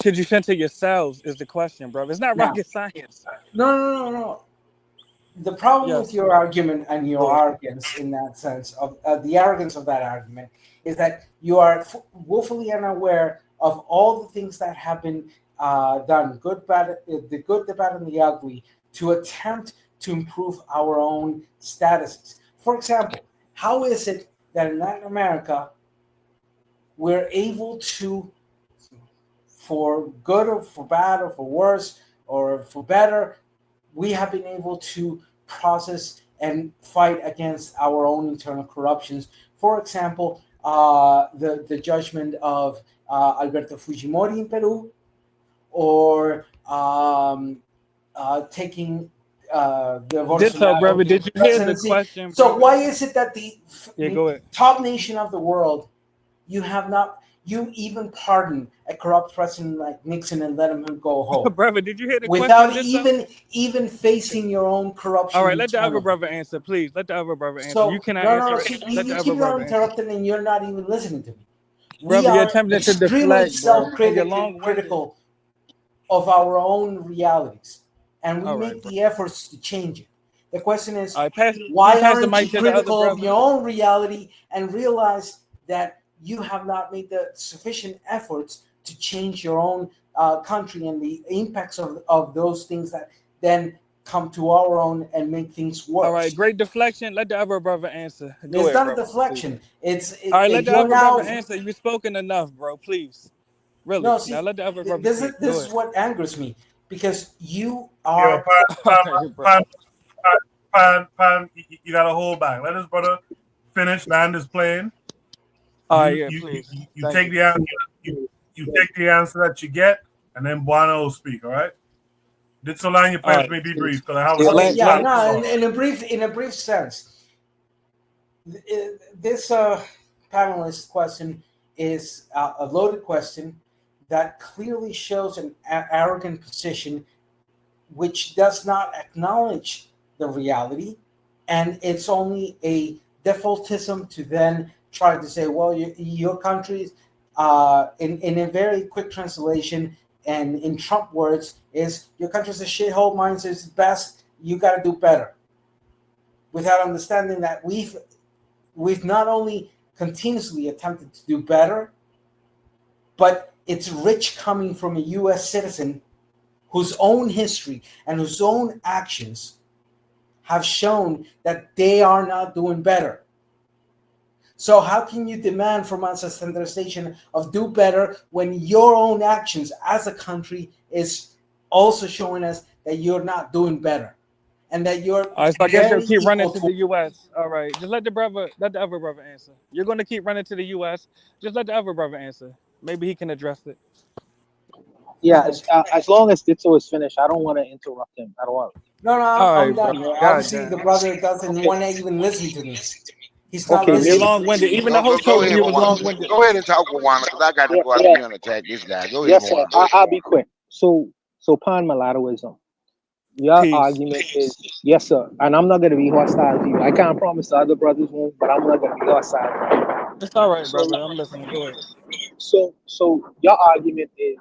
S10: Should you censor yourselves is the question, bro. It's not
S7: No.
S10: rocket science.
S7: No. The problem with your argument and your arrogance in that sense of the arrogance of that argument is that you are woefully unaware of all the things that have been done, good, bad, the good, the bad, and the ugly, to attempt to improve our own statuses. For example, how is it that in Latin America we're able to, for good or for bad or for worse or for better, we have been able to process and fight against our own internal corruptions? For example, the judgment of Alberto Fujimori in Peru, or taking the Bolsonaro
S10: brother, did you hear the
S7: presidency.
S10: question?
S7: So
S10: brother?
S7: why is it that the
S10: go ahead.
S7: top nation of the world, you even pardon a corrupt president like Nixon and let him go home?
S10: Brother, did you hear the
S7: without
S10: question?
S7: even facing your own corruption?
S10: All right, let the other
S7: internally?
S10: brother answer, please. Let the other brother answer.
S7: So
S10: You cannot
S7: no.
S10: answer.
S7: See,
S10: Let the
S7: you
S10: other
S7: keep on
S10: brother answer.
S7: interrupting, and you're not even listening to me.
S10: Brother,
S7: We
S10: you're
S7: are
S10: attempting to
S7: extremely
S10: deflect, bro. And you're
S7: self-critical of our own realities, and we
S10: All
S7: make
S10: right,
S7: the efforts to change it. The question is,
S10: All right,
S7: why
S10: pass the
S7: aren't
S10: mic
S7: you
S10: to the other
S7: critical of
S10: brother.
S7: your own reality and realize that you have not made the sufficient efforts to change your own country and the impacts of those things that then come to our own and make things worse.
S10: All right, great deflection. Let the other brother answer. Go
S7: It's
S10: ahead,
S7: not
S10: brother,
S7: a deflection.
S10: please. All right, let the
S7: You're
S10: other
S7: now.
S10: brother answer. You've spoken enough, bro. Please. Really.
S7: No,
S10: Now
S7: see,
S10: let the other brother
S7: this
S10: speak.
S7: is what angers me, because you
S1: Yo,
S7: are.
S10: All right, bro.
S1: Pan, you gotta hold back. Let his brother finish, land his plane.
S10: All right, yeah, please.
S1: You
S10: Thank
S1: take
S10: you.
S1: the answer. You take the answer that you get, and then Buana will speak. All right. Did Solana
S10: All right.
S1: may be brief because I have
S10: Yeah,
S1: a
S7: Okay, yeah,
S1: lot
S7: no,
S1: of
S7: in a brief sense, this panelist question is a loaded question that clearly shows an arrogant position, which does not acknowledge the reality, and it's only a defaultism to then try to say, well, your country, in a very quick translation and in Trump words, is your country's a shithole, mine's is best, you got to do better, without understanding that we've not only continuously attempted to do better, but it's rich coming from a U.S. citizen whose own history and whose own actions have shown that they are not doing better. So how can you demand from us a standardization of do better when your own actions as a country is also showing us that you're not doing better, and that you're
S10: All right, so I guess you'll
S7: very
S10: keep running
S7: equal
S10: to the U.S. All right, just let the other brother answer. You're going to keep running to the U.S. Just let the other brother answer. Maybe he can address it.
S6: Yeah, as long as Ditto is finished, I don't want to interrupt him at all.
S7: No,
S10: All
S7: I'm
S10: right, bro.
S7: done.
S10: God
S7: Obviously,
S10: damn.
S7: the brother doesn't want to even listen to me. He's not
S6: Okay,
S10: You're
S6: maybe.
S7: listening.
S10: long-winded. Even the
S11: Go, go,
S10: host
S11: go
S10: told you
S11: ahead,
S10: you was
S11: Moana.
S10: long-winded.
S11: Go ahead and talk, Moana, because I got to
S6: Yeah,
S11: go out
S6: yeah.
S11: there and attack this guy. Go ahead,
S6: Yes, sir.
S11: Moana. Go ahead.
S6: I'll be quick. So Pan mulattoism. Your
S10: Peace.
S6: argument is yes, sir. And I'm not going to be hostile to you. I can't promise the other brothers won't, but I'm not going to be hostile.
S10: It's all right,
S6: So,
S10: brother. I'm listening. Go ahead.
S6: so your argument is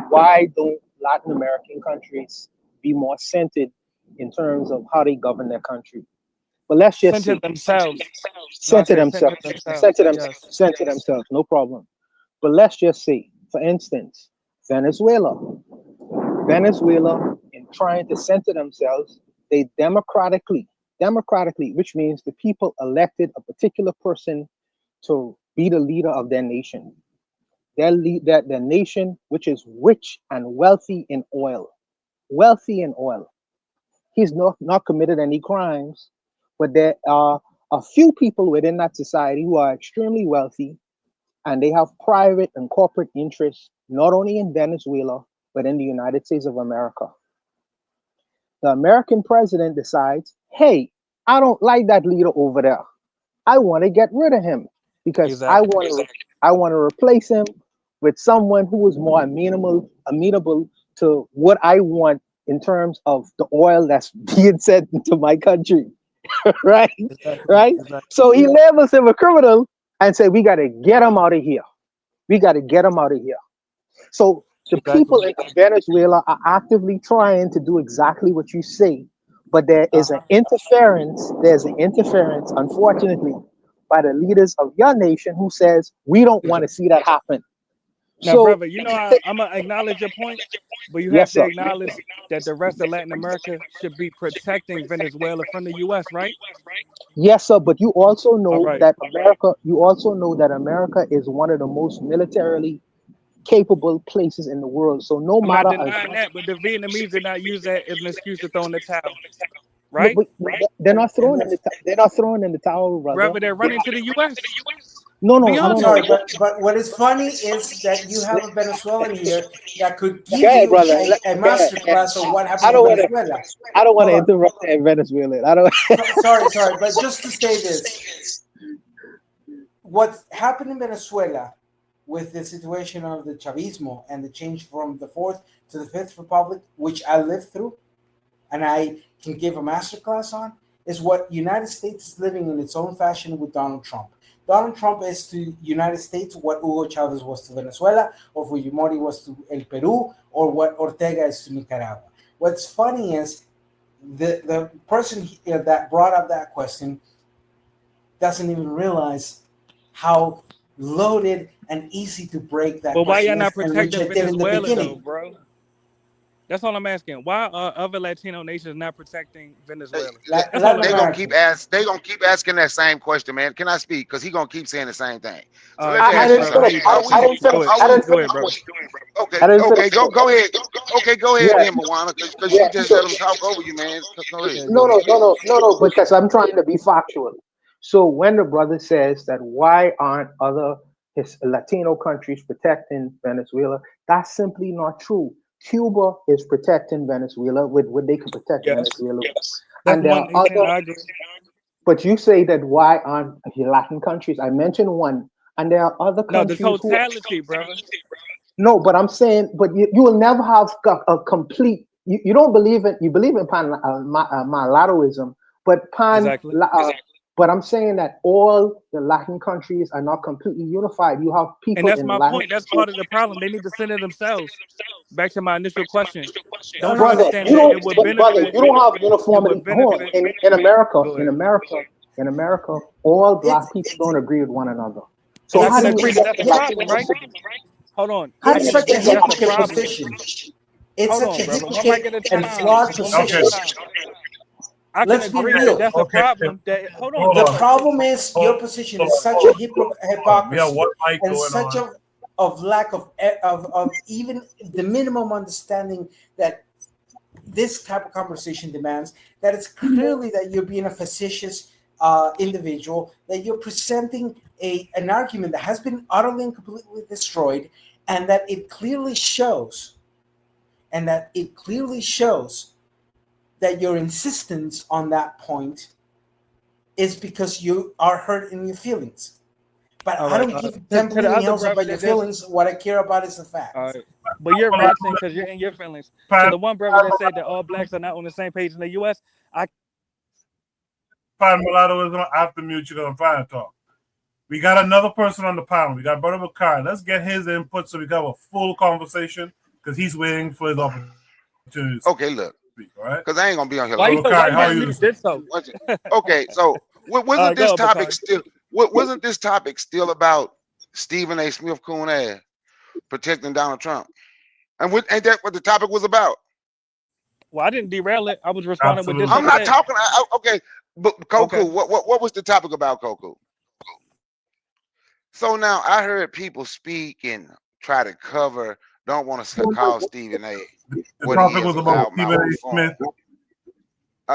S6: why don't Latin American countries be more centered in terms of how they govern their country? But let's just
S10: Center
S6: see.
S10: themselves. No, I
S6: Center
S10: said center
S6: themselves.
S10: themselves. Yes.
S6: Center themselves. No problem. But let's just say, for instance, Venezuela. Venezuela, in trying to center themselves, they democratically, which means the people elected a particular person to be the leader of their nation. Their nation, which is rich and wealthy in oil. Wealthy in oil. He's not committed any crimes, but there are a few people within that society who are extremely wealthy, and they have private and corporate interests, not only in Venezuela, but in the United States of America. The American president decides, hey, I don't like that leader over there. I want to get rid of him because
S10: Exactly.
S6: I want to replace him with someone who is more amenable to what I want in terms of the oil that's being sent into my country. Right?
S10: Exactly.
S6: Right?
S10: Exactly.
S6: So he labels him a criminal and say, we got to get him out of here. We got to get him out of here. So the people
S10: Exactly.
S6: in Venezuela are actively trying to do exactly what you say, but there is an interference. There's an interference, unfortunately, by the leaders of your nation who says we don't want to
S10: Exactly.
S6: see that happen.
S10: Now,
S6: So
S10: brother, you know I'm gonna acknowledge your point, but you have
S6: yes,
S10: to
S6: sir.
S10: acknowledge that the rest of Latin America should be protecting Venezuela from the U.S. Right?
S6: Yes, sir. But you also
S10: All
S6: know
S10: right.
S6: that America. You also know that America is one of the most militarily capable places in the world. So no
S10: I'm not
S6: matter as
S10: denying that, but the Vietnamese did not use that as an excuse to throw in the towel,
S6: no,
S10: right?
S6: but they're not
S7: And
S6: throwing in they're not throwing in the towel, brother.
S10: Brother, they're running to the U.S.
S6: No,
S10: Be
S6: I
S7: I'm
S6: don't
S10: honest.
S6: know.
S7: sorry, but what is funny is that you have a Venezuelan here that could
S6: Go
S7: give
S6: ahead,
S7: you
S6: brother.
S7: a
S6: Go ahead.
S7: master class on what
S6: I
S7: happened in
S6: don't want to.
S7: Venezuela.
S6: I don't want
S7: Hold
S6: to
S7: on.
S6: interrupt the Venezuelan. I don't.
S7: Sorry, but just to say this, what happened in Venezuela with the situation of the Chavismo and the change from the Fourth to the Fifth Republic, which I lived through, and I can give a masterclass on, is what United States is living in its own fashion with Donald Trump. Donald Trump is to United States what Hugo Chavez was to Venezuela, or Fujimori was to El Peru, or what Ortega is to Nicaragua. What's funny is the person that brought up that question doesn't even realize how loaded and easy to break that
S10: But why y'all
S7: question
S10: not
S7: is, and which I
S10: protecting
S7: did in the
S10: Venezuela though,
S7: beginning.
S10: bro? That's all I'm asking. Why are other Latino nations not protecting Venezuela? That's all
S7: Latin
S10: I'm
S11: They gonna
S10: asking.
S7: Americans.
S11: they gonna keep asking that same question, man. Can I speak? Because he gonna keep saying the same thing. So
S10: All
S11: let
S10: right,
S11: me
S10: go
S6: I
S11: ask
S10: ahead,
S11: you
S6: didn't
S10: brother.
S11: something.
S6: finish. I didn't
S10: Go
S6: finish.
S10: ahead.
S6: I didn't
S10: Go ahead,
S6: finish.
S10: brother.
S11: Okay,
S6: I didn't finish.
S11: okay, go ahead. Okay, go ahead
S6: Yeah,
S11: then, Moana, because
S6: yeah.
S11: you just
S6: So
S11: let him talk over you, man. Go ahead.
S10: Yeah,
S6: no,
S10: go
S6: no,
S10: ahead.
S6: no, no, no, no. Because I'm trying to be factual. So when the brother says that why aren't other his Latino countries protecting Venezuela, that's simply not true. Cuba is protecting Venezuela with what they can protect
S10: Yes,
S6: Venezuela with.
S10: that's
S6: And there
S10: one
S6: are
S10: nation.
S6: other,
S10: I agree.
S6: but you say that why aren't Latin countries? I mentioned one, and there are other
S10: No, the
S6: countries who.
S10: totality, brother.
S6: No, but I'm saying, but you will never have a complete. You don't believe it. You believe in mulattoism, but
S10: Exactly.
S6: but I'm saying that all the Latin countries are not completely unified. You have
S10: And
S6: people
S10: that's
S6: in
S10: my
S6: Latin
S10: point. That's
S6: countries.
S10: part of the problem. They need to center themselves. Back to my initial question. Don't you
S6: Brother,
S10: understand that it would
S6: brother,
S10: benefit?
S6: you don't have
S10: It
S6: uniformity.
S10: would
S6: Hold on.
S10: benefit.
S6: In America,
S10: Go ahead.
S6: in America, all
S7: It's
S6: black people don't agree with one another.
S10: And
S6: So
S10: I
S6: how
S10: can
S6: do you
S10: agree that
S6: expect
S10: that's a
S6: black
S10: problem,
S6: people
S10: right?
S6: to?
S10: Hold on.
S6: How
S10: I
S6: do
S7: it's
S6: you
S10: can
S7: such a
S10: agree
S6: expect
S10: that
S6: black
S10: that's a
S7: hypocrite
S6: people
S10: problem.
S6: to?
S7: position. It's
S10: Hold
S7: such
S10: on,
S7: a
S10: brother. One mic
S7: hypocrite
S10: at a
S7: and
S10: time.
S7: flawed
S10: One mic at
S1: Okay,
S10: a
S7: position.
S10: time. I can
S7: Let's be
S10: agree that
S7: real.
S10: that's a
S1: okay.
S10: problem. That hold on,
S1: Hold
S7: The
S1: on.
S10: brother.
S7: problem is
S1: Hold,
S7: your position
S1: hold
S7: is
S1: on.
S7: such
S1: Hold
S7: a
S1: on. Hold on. We have
S7: hypocrisy
S1: one mic
S7: and
S1: going
S7: such
S1: on.
S7: of lack of even the minimum understanding that this type of conversation demands, that it's clearly that you're being a facetious individual, that you're presenting an argument that has been utterly and completely destroyed, and that it clearly shows, that your insistence on that point is because you are hurt in your feelings. But
S10: All
S7: I
S10: right.
S7: don't give a
S10: To
S7: damn
S10: the
S7: bleeding
S10: other
S7: else
S10: brother
S7: about your
S10: that just
S7: feelings. What I care about is the
S10: all
S7: facts.
S10: right. But you're
S1: Hold on.
S10: reacting because you're in your feelings. To
S1: Pan,
S10: the one brother that said that all blacks are not on the same page in the US, I
S1: pan mulattoism. I have to mute you because I'm trying to talk. We got another person on the panel. We got Brother Bakari. Let's get his input so we can have a full conversation because he's waiting for his opportunity to
S11: Okay, look,
S1: speak. All right.
S11: because I ain't gonna be on here
S10: why
S11: long.
S10: you
S1: Brother
S10: why
S1: Bakari,
S10: you
S1: how are
S10: letting
S1: you
S10: me
S1: this
S10: did
S1: evening?
S10: so?
S11: Okay, so
S10: All
S11: wasn't
S10: right,
S11: this
S10: go,
S11: topic
S10: Bakari.
S11: still? Wasn't this topic still about Stephen A. Smith Coon ass protecting Donald Trump? And ain't that what the topic was about?
S10: Well, I didn't derail it. I was responding with this
S1: Absolutely.
S11: I'm not
S10: instead.
S11: talking. Okay, but
S10: Okay.
S11: Koku, what was the topic about, Koku? So now I heard people speak and try to cover. Don't want to call Stephen A.
S1: The
S11: what he
S1: topic
S11: is,
S1: was
S11: a
S1: about
S11: loudmouth
S1: Stephen A.
S11: buffoon.
S1: Smith.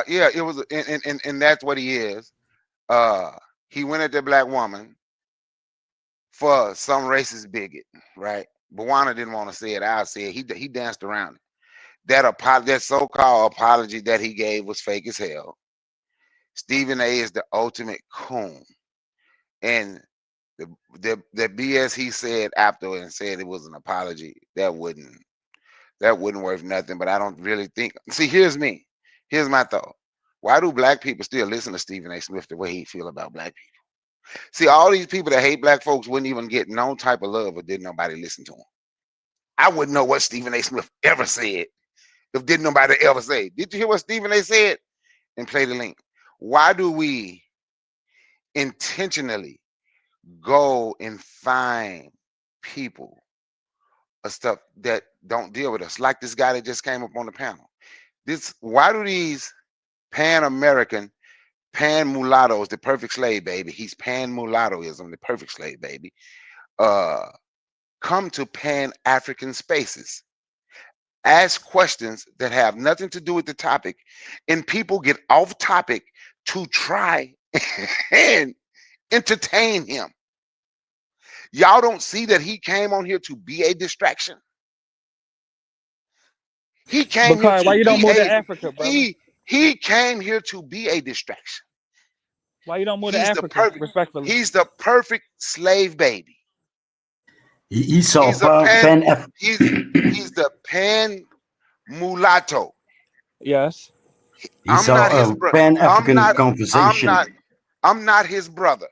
S11: Yeah, it was, and that's what he is. Uh, he went at the black woman for some racist bigot, right? Buwana didn't want to say it. I'll say it. He danced around it. That so-called apology that he gave was fake as hell. Stephen A. is the ultimate coon, and the BS he said after and said it was an apology that wouldn't worth nothing. But I don't really think. See, here's me. Here's my thought. Why do black people still listen to Stephen A. Smith the way he feel about black people? See, all these people that hate black folks wouldn't even get no type of love if didn't nobody listen to him. I wouldn't know what Stephen A. Smith ever said if didn't nobody ever say. Did you hear what Stephen A. said? And play the link. Why do we intentionally go and find people or stuff that don't deal with us? Like this guy that just came up on the panel. Why do these Pan-American, pan-mulattoes, the perfect slave baby, he's pan-mulattoism, the perfect slave baby, come to Pan-African spaces, ask questions that have nothing to do with the topic, and people get off topic to try and entertain him. Y'all don't see that he came on here to be a distraction. He came here
S10: Bakari, why
S11: to
S10: you don't
S11: be
S10: move to
S11: a
S10: Africa, brother?
S11: he came here to be a distraction.
S10: Why you don't move to
S11: He's the
S10: Africa,
S11: perfect
S10: respectfully?
S11: he's the perfect slave baby.
S8: He saw
S11: He's a pan
S8: Pan Af-
S11: he's the pan mulatto.
S10: Yes.
S8: he
S11: I'm
S8: saw
S11: not his
S8: a
S11: brother.
S8: Pan
S11: I'm
S8: African
S11: not I'm
S8: conversation.
S11: not I'm not his brother.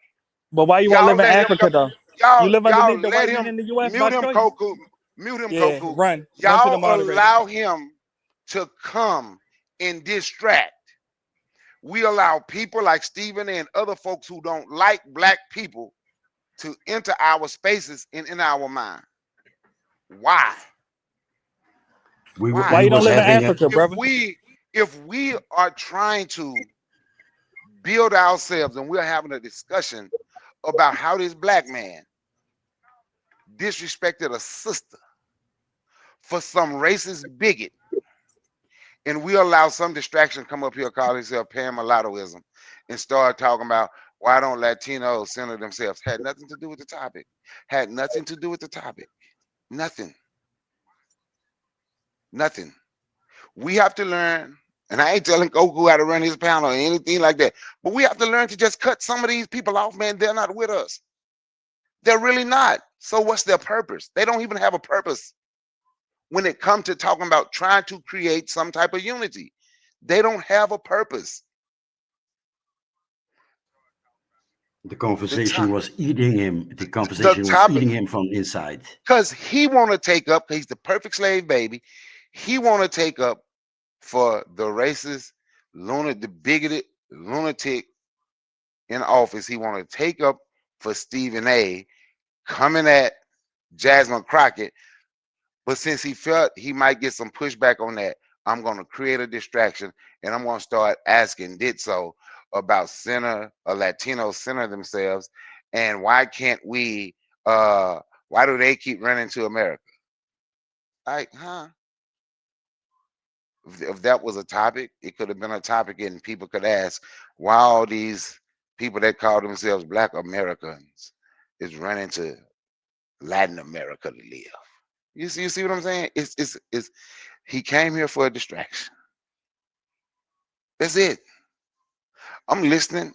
S10: But why you want to
S11: Y'all
S10: live in
S11: let him
S10: Africa, though? You live
S11: y'all
S10: underneath the
S11: let
S10: white man
S11: him
S10: in the U.S. by
S11: mute him,
S10: choice?
S11: Koku. Mute him,
S10: Yeah,
S11: Koku.
S10: run to the
S11: Y'all
S10: moderator.
S11: allow him to come and distract. We allow people like Stephen and other folks who don't like black people to enter our spaces in our mind. Why?
S10: Why you don't live in Africa, brother?
S11: If we are trying to build ourselves and we're having a discussion about how this black man disrespected a sister for some racist bigot, and we allow some distraction come up here, call himself pan-mulattoism, and start talking about why don't Latinos center themselves. Had nothing to do with the topic. Had nothing to do with the topic. Nothing. Nothing. We have to learn, and I ain't telling Goku how to run his panel or anything like that, but we have to learn to just cut some of these people off, man. They're not with us. They're really not. So what's their purpose? They don't even have a purpose when it comes to talking about trying to create some type of unity. They don't have a purpose.
S8: The conversation was eating him. The conversation was eating him from inside.
S11: Because he want to take up, he's the perfect slave baby. He want to take up for the racist, the bigoted lunatic in office. He want to take up for Stephen A. coming at Jasmine Crockett. But since he felt he might get some pushback on that, I'm going to create a distraction, and I'm going to start asking Ditso about Latinos center themselves, and why can't we, why do they keep running to America? Like, huh? If that was a topic, it could have been a topic, and people could ask why all these people that call themselves Black Americans is running to Latin America to live. You see what I'm saying? It's he came here for a distraction. That's it. I'm listening.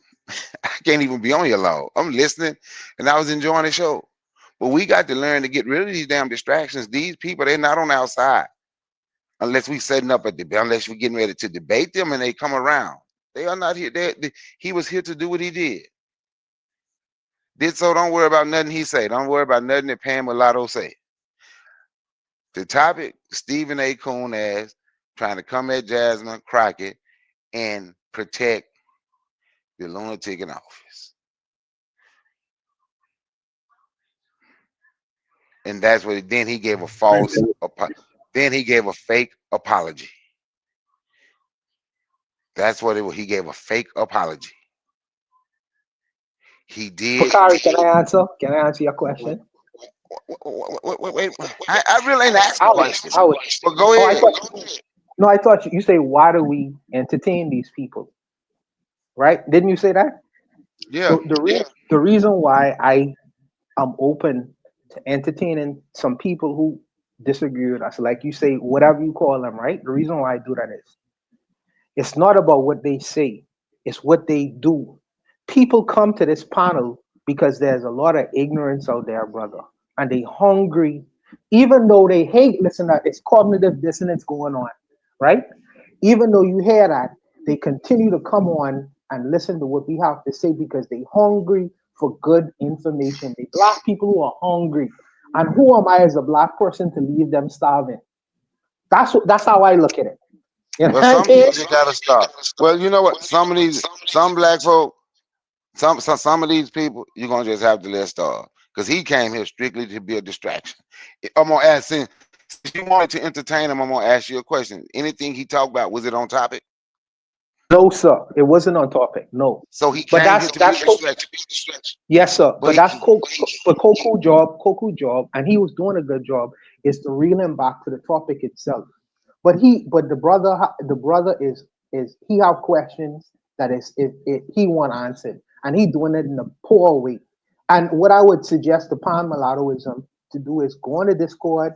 S11: I can't even be on here long. I'm listening, and I was enjoying the show. But we got to learn to get rid of these damn distractions. These people, they're not on our side. Unless we setting up a debate, unless we're getting ready to debate them and they come around. They are not here. He was here to do what he did. So don't worry about nothing he say. Don't worry about nothing that Pam Mulatto say. The topic, Stephen A. Coon as trying to come at Jasmine Crockett and protect the lunatic in office. And that's what, then he gave a false, then he gave a fake apology. That's what it was. He gave a fake apology. He did.
S6: Bakari, can I answer? Can I answer your question?
S11: Wait. I really ain't asking questions. But go ahead.
S6: I thought you say, why do we entertain these people? Right? Didn't you say that?
S11: Yeah.
S6: The reason why I am open to entertaining some people who disagree with us, like you say, whatever you call them, right? The reason why I do that is it's not about what they say, it's what they do. People come to this panel because there's a lot of ignorance out there, brother, and they hungry, even though they hate. Listen, it's cognitive dissonance going on, right? Even though you hear that, they continue to come on and listen to what we have to say because they hungry for good information. They black people who are hungry, and who am I as a black person to leave them starving? That's how I look at it. You know
S11: well, some people just gotta stop. Well, you know what? Some black folk, some of these people, you're gonna just have to let starve. Because he came here strictly to be a distraction. I'm gonna ask him, if you wanted to entertain him, I'm gonna ask you a question. Anything he talked about, was it on topic?
S6: No, sir. It wasn't on topic. No.
S11: So he came here to be a distraction.
S6: Yes, sir. But that's Koku job, and he was doing a good job, is to reel him back to the topic itself. But the brother is he have questions that he want answered, and he doing it in a poor way. And what I would suggest upon mulattoism to do is go on the Discord,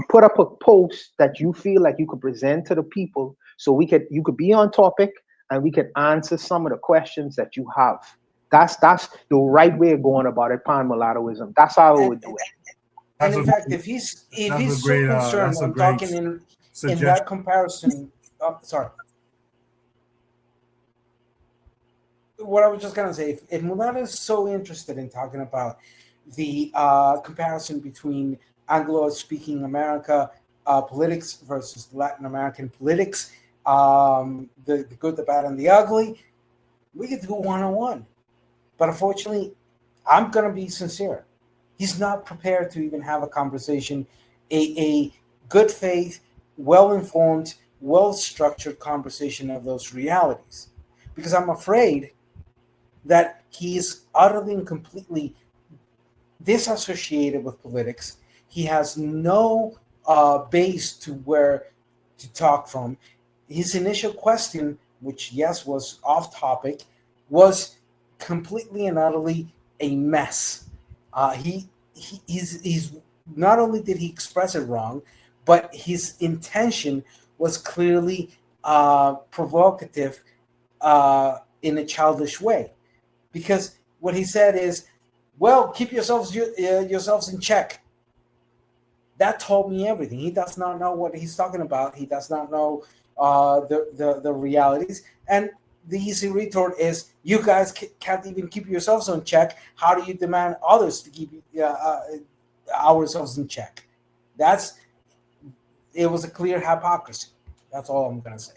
S6: put up a post that you feel like you could present to the people, so you could be on topic and we could answer some of the questions that you have. That's the right way of going about it, pan mulattoism. That's how I would do it.
S7: And in fact, if he's so concerned, I'm talking in that comparison. Oh, sorry. What I was just gonna say, if Mulatto is so interested in talking about the comparison between Anglo-speaking America politics versus Latin American politics, the good, the bad, and the ugly, we could do one-on-one. But unfortunately, I'm going to be sincere. He's not prepared to even have a conversation, a good faith, well informed, well structured conversation of those realities. Because I'm afraid that he is utterly and completely disassociated with politics. He has no base to talk from. His initial question, which yes was off topic, was completely and utterly a mess. He's not only did he express it wrong, but his intention was clearly provocative in a childish way, because what he said is, "Well, keep yourselves in check." That told me everything. He does not know what he's talking about. He does not know the realities. And the easy retort is, "You guys can't even keep yourselves in check. How do you demand others to keep ourselves in check?" It was a clear hypocrisy. That's all I'm gonna say.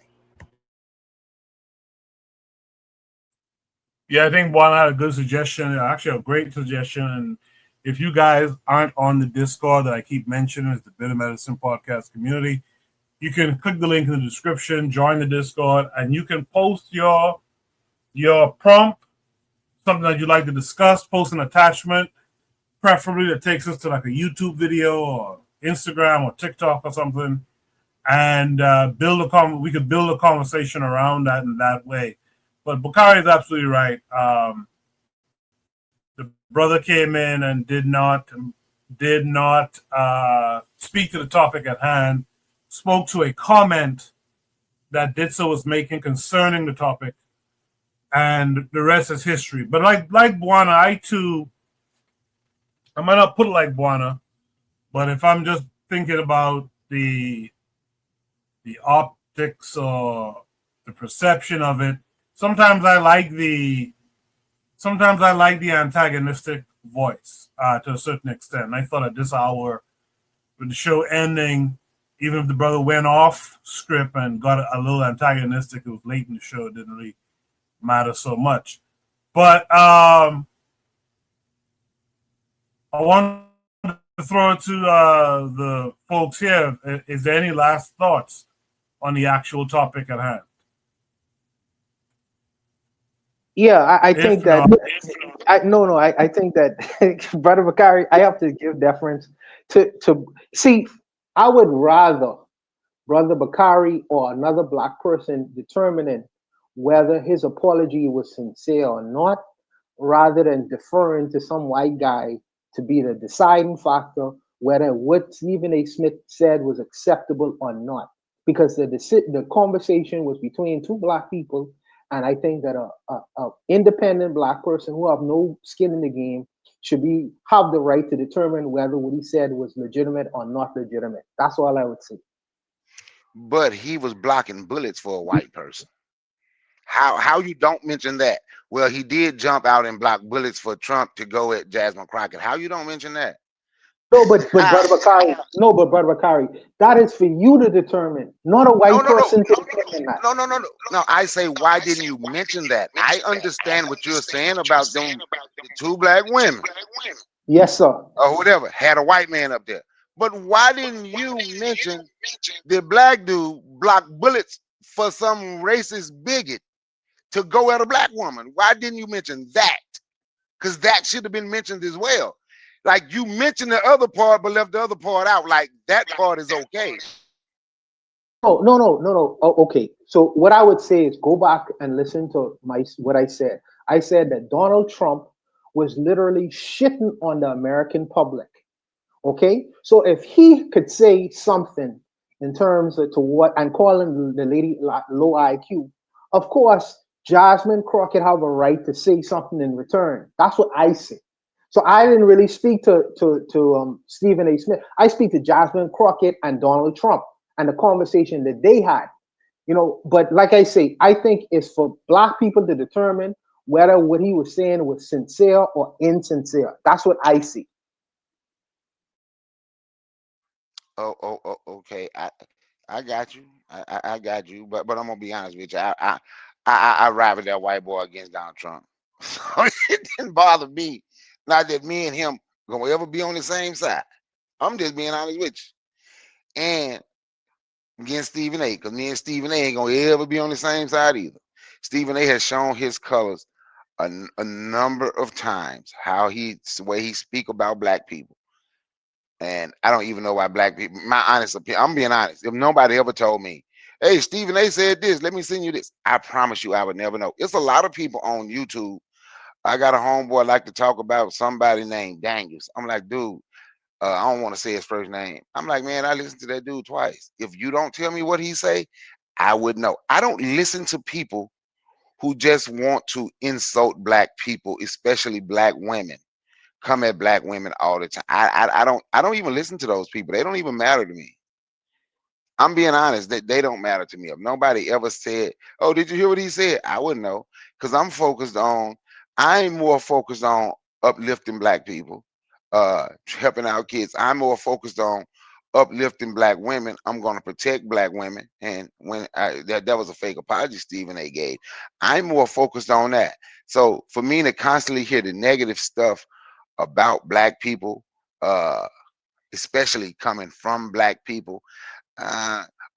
S1: Yeah, I think Juan had a good suggestion, actually a great suggestion. And if you guys aren't on the Discord that I keep mentioning, it's the Bitter Medicine Podcast community, you can click the link in the description, join the Discord, and you can post your prompt, something that you'd like to discuss, post an attachment, preferably that takes us to like a YouTube video or Instagram or TikTok or something, and we could build a conversation around that in that way. But Bakari is absolutely right. The brother came in and did not speak to the topic at hand, spoke to a comment that Ditso was making concerning the topic, and the rest is history. But like Buana, I might not put it like Buana, but if I'm just thinking about the optics or the perception of it, sometimes I like the antagonistic voice to a certain extent. I thought at this hour, with the show ending, even if the brother went off script and got a little antagonistic, it was late in the show. It didn't really matter so much. But I want to throw it to the folks here. Is there any last thoughts on the actual topic at hand?
S6: Yeah, I think that. I think that, Brother Bakari, I have to give deference to see. I would rather Brother Bakari or another black person determining whether his apology was sincere or not, rather than deferring to some white guy to be the deciding factor whether what Stephen A. Smith said was acceptable or not. Because the conversation was between two black people, and I think that a independent black person who have no skin in the game should have the right to determine whether what he said was legitimate or not legitimate. That's all I would say.
S11: But he was blocking bullets for a white person. How you don't mention that? Well, he did jump out and block bullets for Trump to go at Jasmine Crockett. How you don't mention that?
S6: No, but Brother Bakari, that is for you to determine, not a white person to determine that.
S11: No. I say, why didn't you mention that? I understand what you're saying about them two black women.
S6: Yes, sir.
S11: Or whatever, had a white man up there. But why didn't you mention the black dude blocked bullets for some racist bigot to go at a black woman? Why didn't you mention that? Because that should have been mentioned as well. Like, you mentioned the other part, but left the other part out. Like, that part is okay.
S6: No. Okay. So what I would say is go back and listen to what I said. I said that Donald Trump was literally shitting on the American public. Okay. So if he could say something in terms of to what and calling the lady low IQ, of course, Jasmine Crockett have a right to say something in return. That's what I say. So I didn't really speak to Stephen A. Smith. I speak to Jasmine Crockett and Donald Trump and the conversation that they had. But like I say, I think it's for black people to determine whether what he was saying was sincere or insincere. That's what I see.
S11: Okay. I got you. I got you. But I'm gonna be honest with you. I ride with that white boy against Donald Trump. So it didn't bother me Not that me and him gonna ever be on the same side. I'm just being honest with you. And against Stephen A, because me and Stephen A ain't gonna ever be on the same side either. Stephen A has shown his colors a number of times, the way he speak about black people. And I don't even know why black people, my honest opinion, I'm being honest. If nobody ever told me, hey, Stephen A said this, let me send you this, I promise you I would never know. It's a lot of people on YouTube. I got a homeboy like to talk about somebody named Daniels. I'm like, dude, I don't want to say his first name. I'm like, man, I listened to that dude twice. If you don't tell me what he say, I would know. I don't listen to people who just want to insult black people, especially black women. Come at black women all the time. I don't even listen to those people. They don't even matter to me. I'm being honest, they don't matter to me. If nobody ever said, oh, did you hear what he said? I wouldn't know. Because I'm more focused on uplifting black people, helping out kids. I'm more focused on uplifting black women. I'm gonna protect black women. And that was a fake apology Stephen A gave. I'm more focused on that. So for me to constantly hear the negative stuff about black people, especially coming from black people,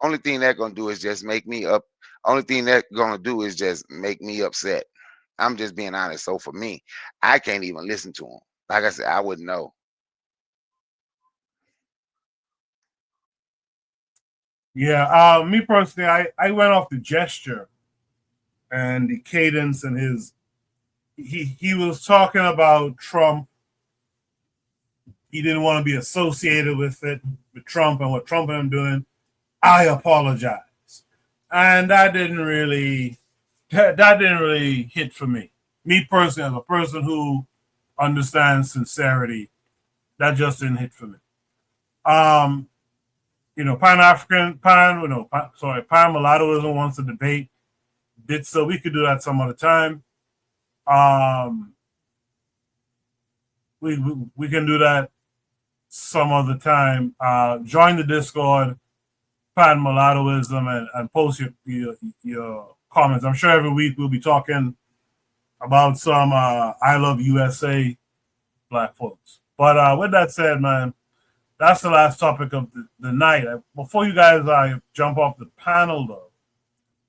S11: only thing that's gonna do is just make me up. Only thing that's gonna do is just make me upset. I'm just being honest. So for me, I can't even listen to him. Like I said, I wouldn't know.
S1: Yeah, me personally, I went off the gesture and the cadence and he was talking about Trump. He didn't want to be associated with Trump and what Trump and him doing. I apologize. And that didn't really hit for me. Me personally, as a person who understands sincerity, that just didn't hit for me. Pan mulattoism wants to debate. Did so. We could do that some other time. We can do that some other time. Join the Discord, Pan mulattoism, and post your comments. I'm sure every week we'll be talking about some I Love USA black folks. But with that said, man, that's the last topic of the night. Before you guys jump off the panel, though,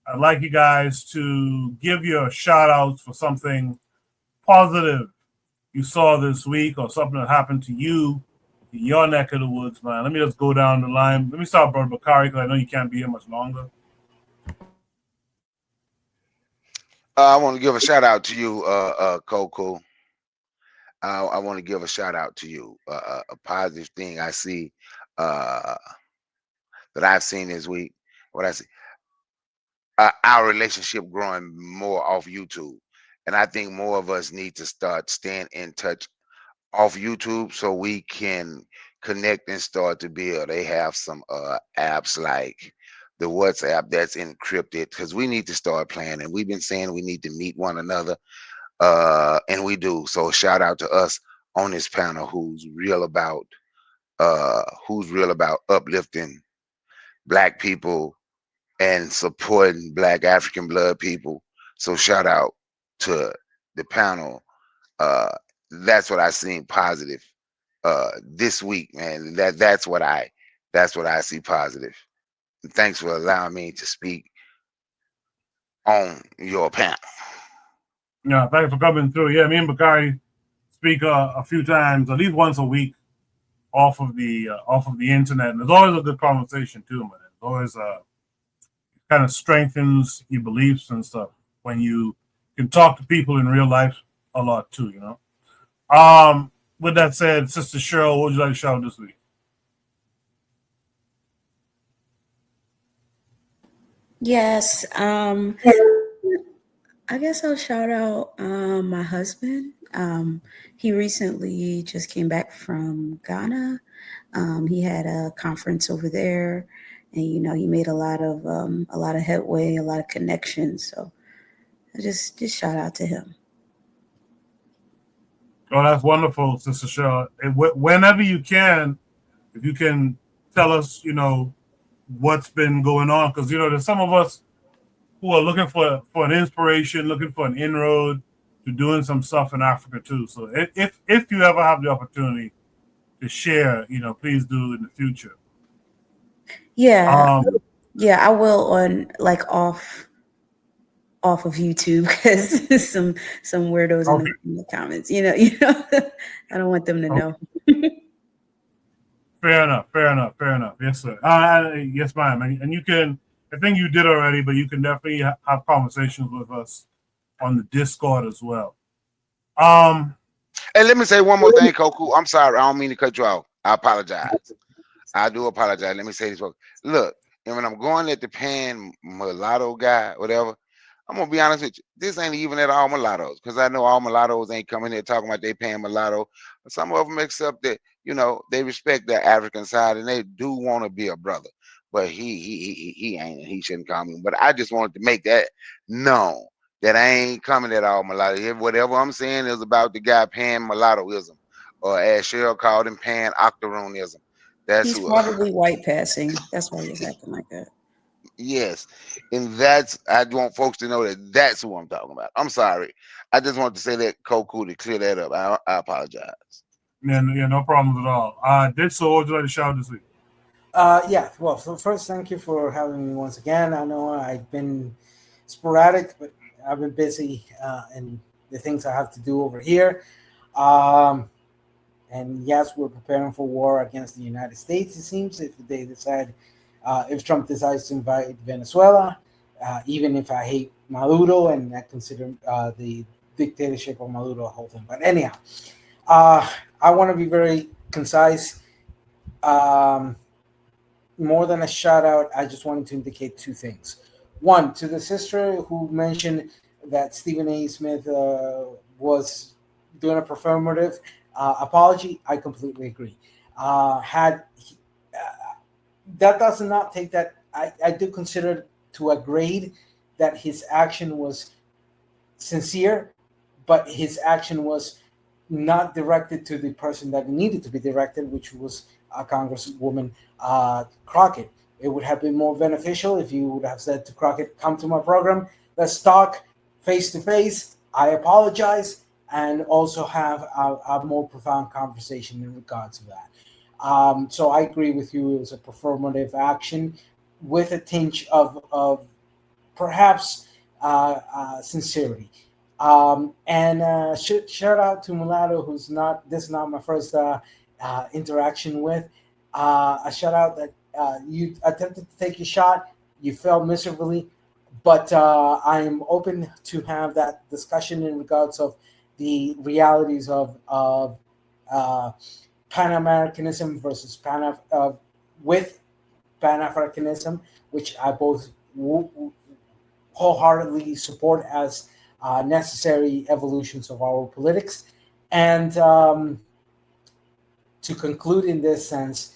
S1: I'd like you guys to give your shout outs for something positive you saw this week or something that happened to you in your neck of the woods, man. Let me just go down the line. Let me start, Brother Bakari, because I know you can't be here much longer.
S11: I want to give a shout out to you, Coco. I want to give a shout out to you. A positive thing I see that I've seen this week. What I see, our relationship growing more off YouTube, and I think more of us need to start staying in touch off YouTube so we can connect and start to build. They have some apps like the WhatsApp that's encrypted because we need to start planning. We've been saying we need to meet one another. And we do. So shout out to us on this panel who's real about uplifting black people and supporting black African blood people. So shout out to the panel. That's what I seen positive this week, man. That's what I see positive. And thanks for allowing me to speak on your panel.
S1: Yeah, thanks for coming through. Yeah, me and Bakari speak a few times, at least once a week, off of the internet, and it's always a good conversation too, man. It's always kind of strengthens your beliefs and stuff when you can talk to people in real life a lot too, you know. With that said, Sister Cheryl, what would you like to shout out this week?
S9: Yes. I guess I'll shout out my husband. He recently just came back from Ghana. He had a conference over there, and he made a lot of headway, a lot of connections. So I just shout out to him.
S1: Oh, that's wonderful, Sister Cheryl. Whenever you can, if you can tell us, what's been going on, because there's some of us who are looking for an inspiration, looking for an inroad to doing some stuff in Africa too. So if you ever have the opportunity to share, please do in the future.
S9: Yeah. Yeah, I will on like off of YouTube because some weirdos in the comments. I don't want them to know.
S1: Fair enough. Yes, sir. Yes, ma'am. And you can, I think you did already, but you can definitely have conversations with us on the Discord as well.
S11: Hey, let me say one more thing, Koku. I'm sorry. I don't mean to cut you off. I apologize. I do apologize. Let me say this. Look, and when I'm going at the pan mulatto guy, whatever, I'm gonna be honest with you. This ain't even at all mulattoes, because I know all mulattoes ain't coming here talking about they pan mulatto. But some of them accept that, they respect their African side and they do want to be a brother. But he ain't, and he shouldn't call me. But I just wanted to make that known that I ain't coming at all mulatto. Whatever I'm saying is about the guy pan mulattoism, or as Cheryl called him, pan octoronism. That's
S9: He's
S11: who.
S9: probably white passing. That's why he's acting like that.
S11: Yes, and I want folks to know that that's who I'm talking about. I'm sorry. I just wanted to say that, Koku, to clear that up. I apologize.
S1: Yeah, no problems at all. So what would you like to shout this week?
S7: Yeah. Well, first, thank you for having me once again. I know I've been sporadic, but I've been busy in the things I have to do over here. And yes, we're preparing for war against the United States, it seems, if Trump decides to invade Venezuela, even if I hate Maduro and I consider the dictatorship of Maduro a whole thing. But anyhow, I want to be very concise. More than a shout out, I just wanted to indicate two things. One, to the sister who mentioned that Stephen A. Smith was doing a performative apology, I completely agree. That does not take that. I do consider to a grade that his action was sincere, but his action was not directed to the person that needed to be directed, which was a Congresswoman Crockett. It would have been more beneficial if you would have said to Crockett, come to my program, let's talk face to face. I apologize, and also have a more profound conversation in regards to that. So I agree with you. It was a performative action with a tinge of perhaps sincerity. And shout out to Mulatto, this is not my first interaction with. A shout out that you attempted to take your shot, you failed miserably, but I am open to have that discussion in regards of the realities of Pan-Americanism versus with Pan-Africanism, which I both wholeheartedly support as necessary evolutions of our politics. And to conclude in this sense,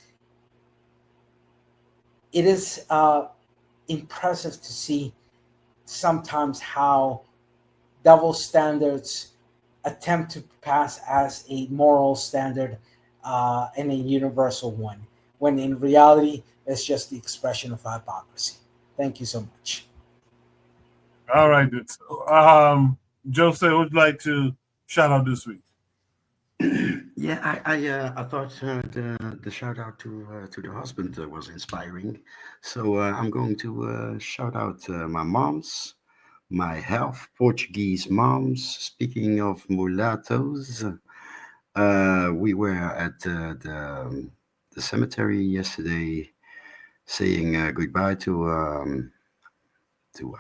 S7: it is impressive to see sometimes how double standards attempt to pass as a moral standard and a universal one, when in reality, it's just the expression of hypocrisy. Thank you so much.
S1: All right, good. So, Jose, would you like to shout out this week?
S8: Yeah, I thought the shout out to the husband was inspiring. So I'm going to shout out my moms, my half Portuguese moms. Speaking of mulattoes, we were at the cemetery yesterday, saying goodbye to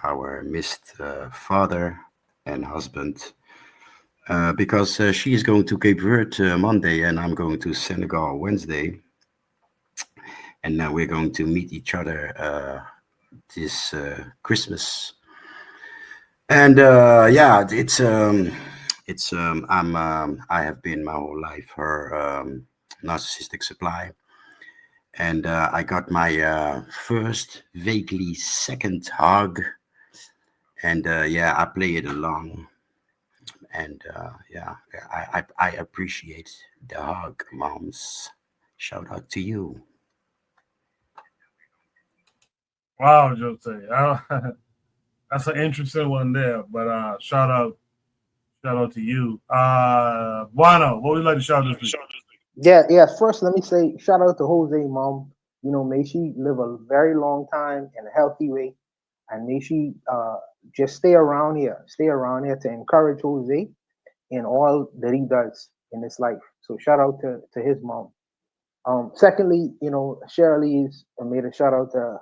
S8: our missed father and husband. Because she is going to Cape Verde Monday and I'm going to Senegal Wednesday. And we're going to meet each other this Christmas. And yeah, I have been my whole life her narcissistic supply. And I got my first, vaguely second hug. And yeah, I play it along. And yeah, I appreciate the hug, moms. Shout out to you.
S1: Wow, Jose. That's an interesting one there. But shout Shout out to you. Buano, what would you like to shout out this week?
S6: Yeah. First, let me say shout out to Jose mom. You know, may she live a very long time in a healthy way, and may she just stay around here to encourage Jose in all that he does in his life. So shout out to his mom. Secondly, you know, Shirley's made a shout out to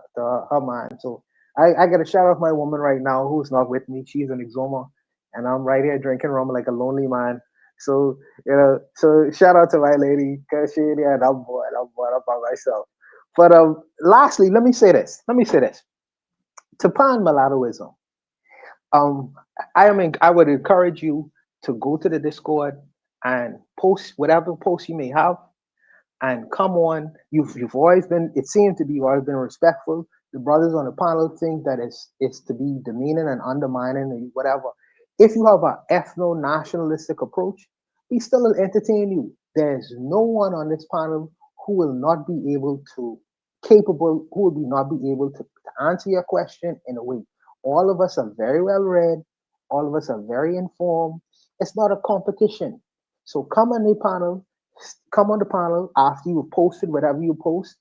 S6: her man. So I got to shout out my woman right now who's not with me. She's an Exoma, and I'm right here drinking rum like a lonely man. So you know, so shout out to my lady because she and I'm bored up by myself. But lastly, let me say this. To pan mulattoism, I would encourage you to go to the Discord and post whatever post you may have and come on. You've always been, it seemed to be, you've always been respectful. The brothers on the panel think that it's to be demeaning and undermining and whatever. If you have an ethno-nationalistic approach, we still will entertain you. There's no one on this panel who will not be able to answer your question in a way. All of us are very well read. All of us are very informed. It's not a competition. So come on the panel after you've posted whatever you post,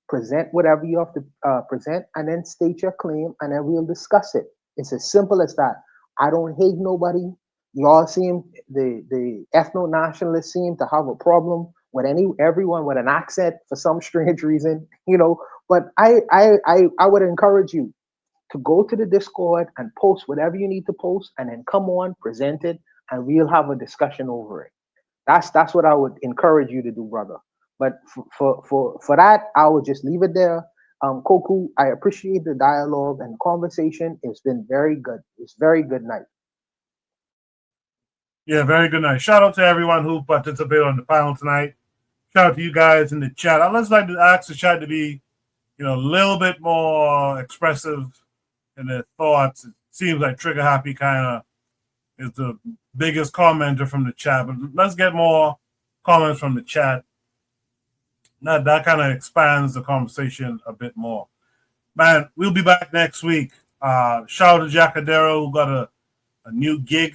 S6: present whatever you have to present, and then state your claim, and then we'll discuss it. It's as simple as that. I don't hate nobody. Y'all seem, the ethno-nationalists seem to have a problem with everyone with an accent for some strange reason, you know. But I would encourage you to go to the Discord and post whatever you need to post, and then come on, present it, and we'll have a discussion over it. That's what I would encourage you to do, brother. But for that, I would just leave it there. Koku, I appreciate the dialogue and conversation. It's been very good. It's very good night.
S1: Yeah, very good night. Shout out to everyone who participated on the panel tonight. Shout out to you guys in the chat. I'd just like to ask the chat to be, you know, a little bit more expressive in their thoughts. It seems like Trigger Happy kind of is the biggest commenter from the chat, but let's get more comments from the chat. That kind of expands the conversation a bit more. Man, we'll be back next week. Shout out to Jacadero, who got a new gig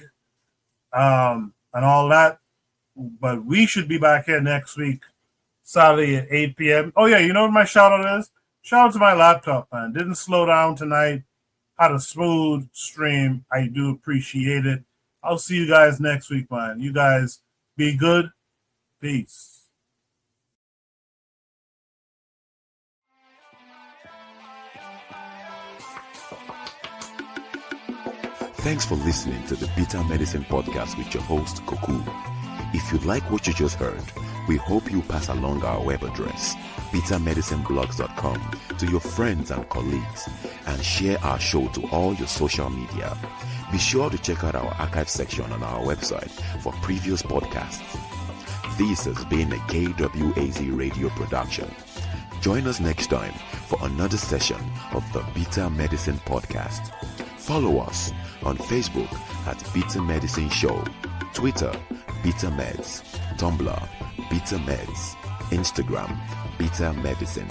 S1: and all that. But we should be back here next week, Saturday at 8 p.m. Oh, yeah, you know what my shout out is? Shout out to my laptop, man. Didn't slow down tonight. Had a smooth stream. I do appreciate it. I'll see you guys next week, man. You guys be good. Peace.
S12: Thanks for listening to the Bitter Medicine Podcast with your host, Koku. If you like what you just heard, we hope you pass along our web address, bittermedicineblogs.com, to your friends and colleagues, and share our show to all your social media. Be sure to check out our archive section on our website for previous podcasts. This has been a KWAZ radio production. Join us next time for another session of the Bitter Medicine Podcast. Follow us on Facebook at Bitter Medicine Show, Twitter, Bitter Meds, Tumblr, Bitter Meds, Instagram, Bitter Medicine.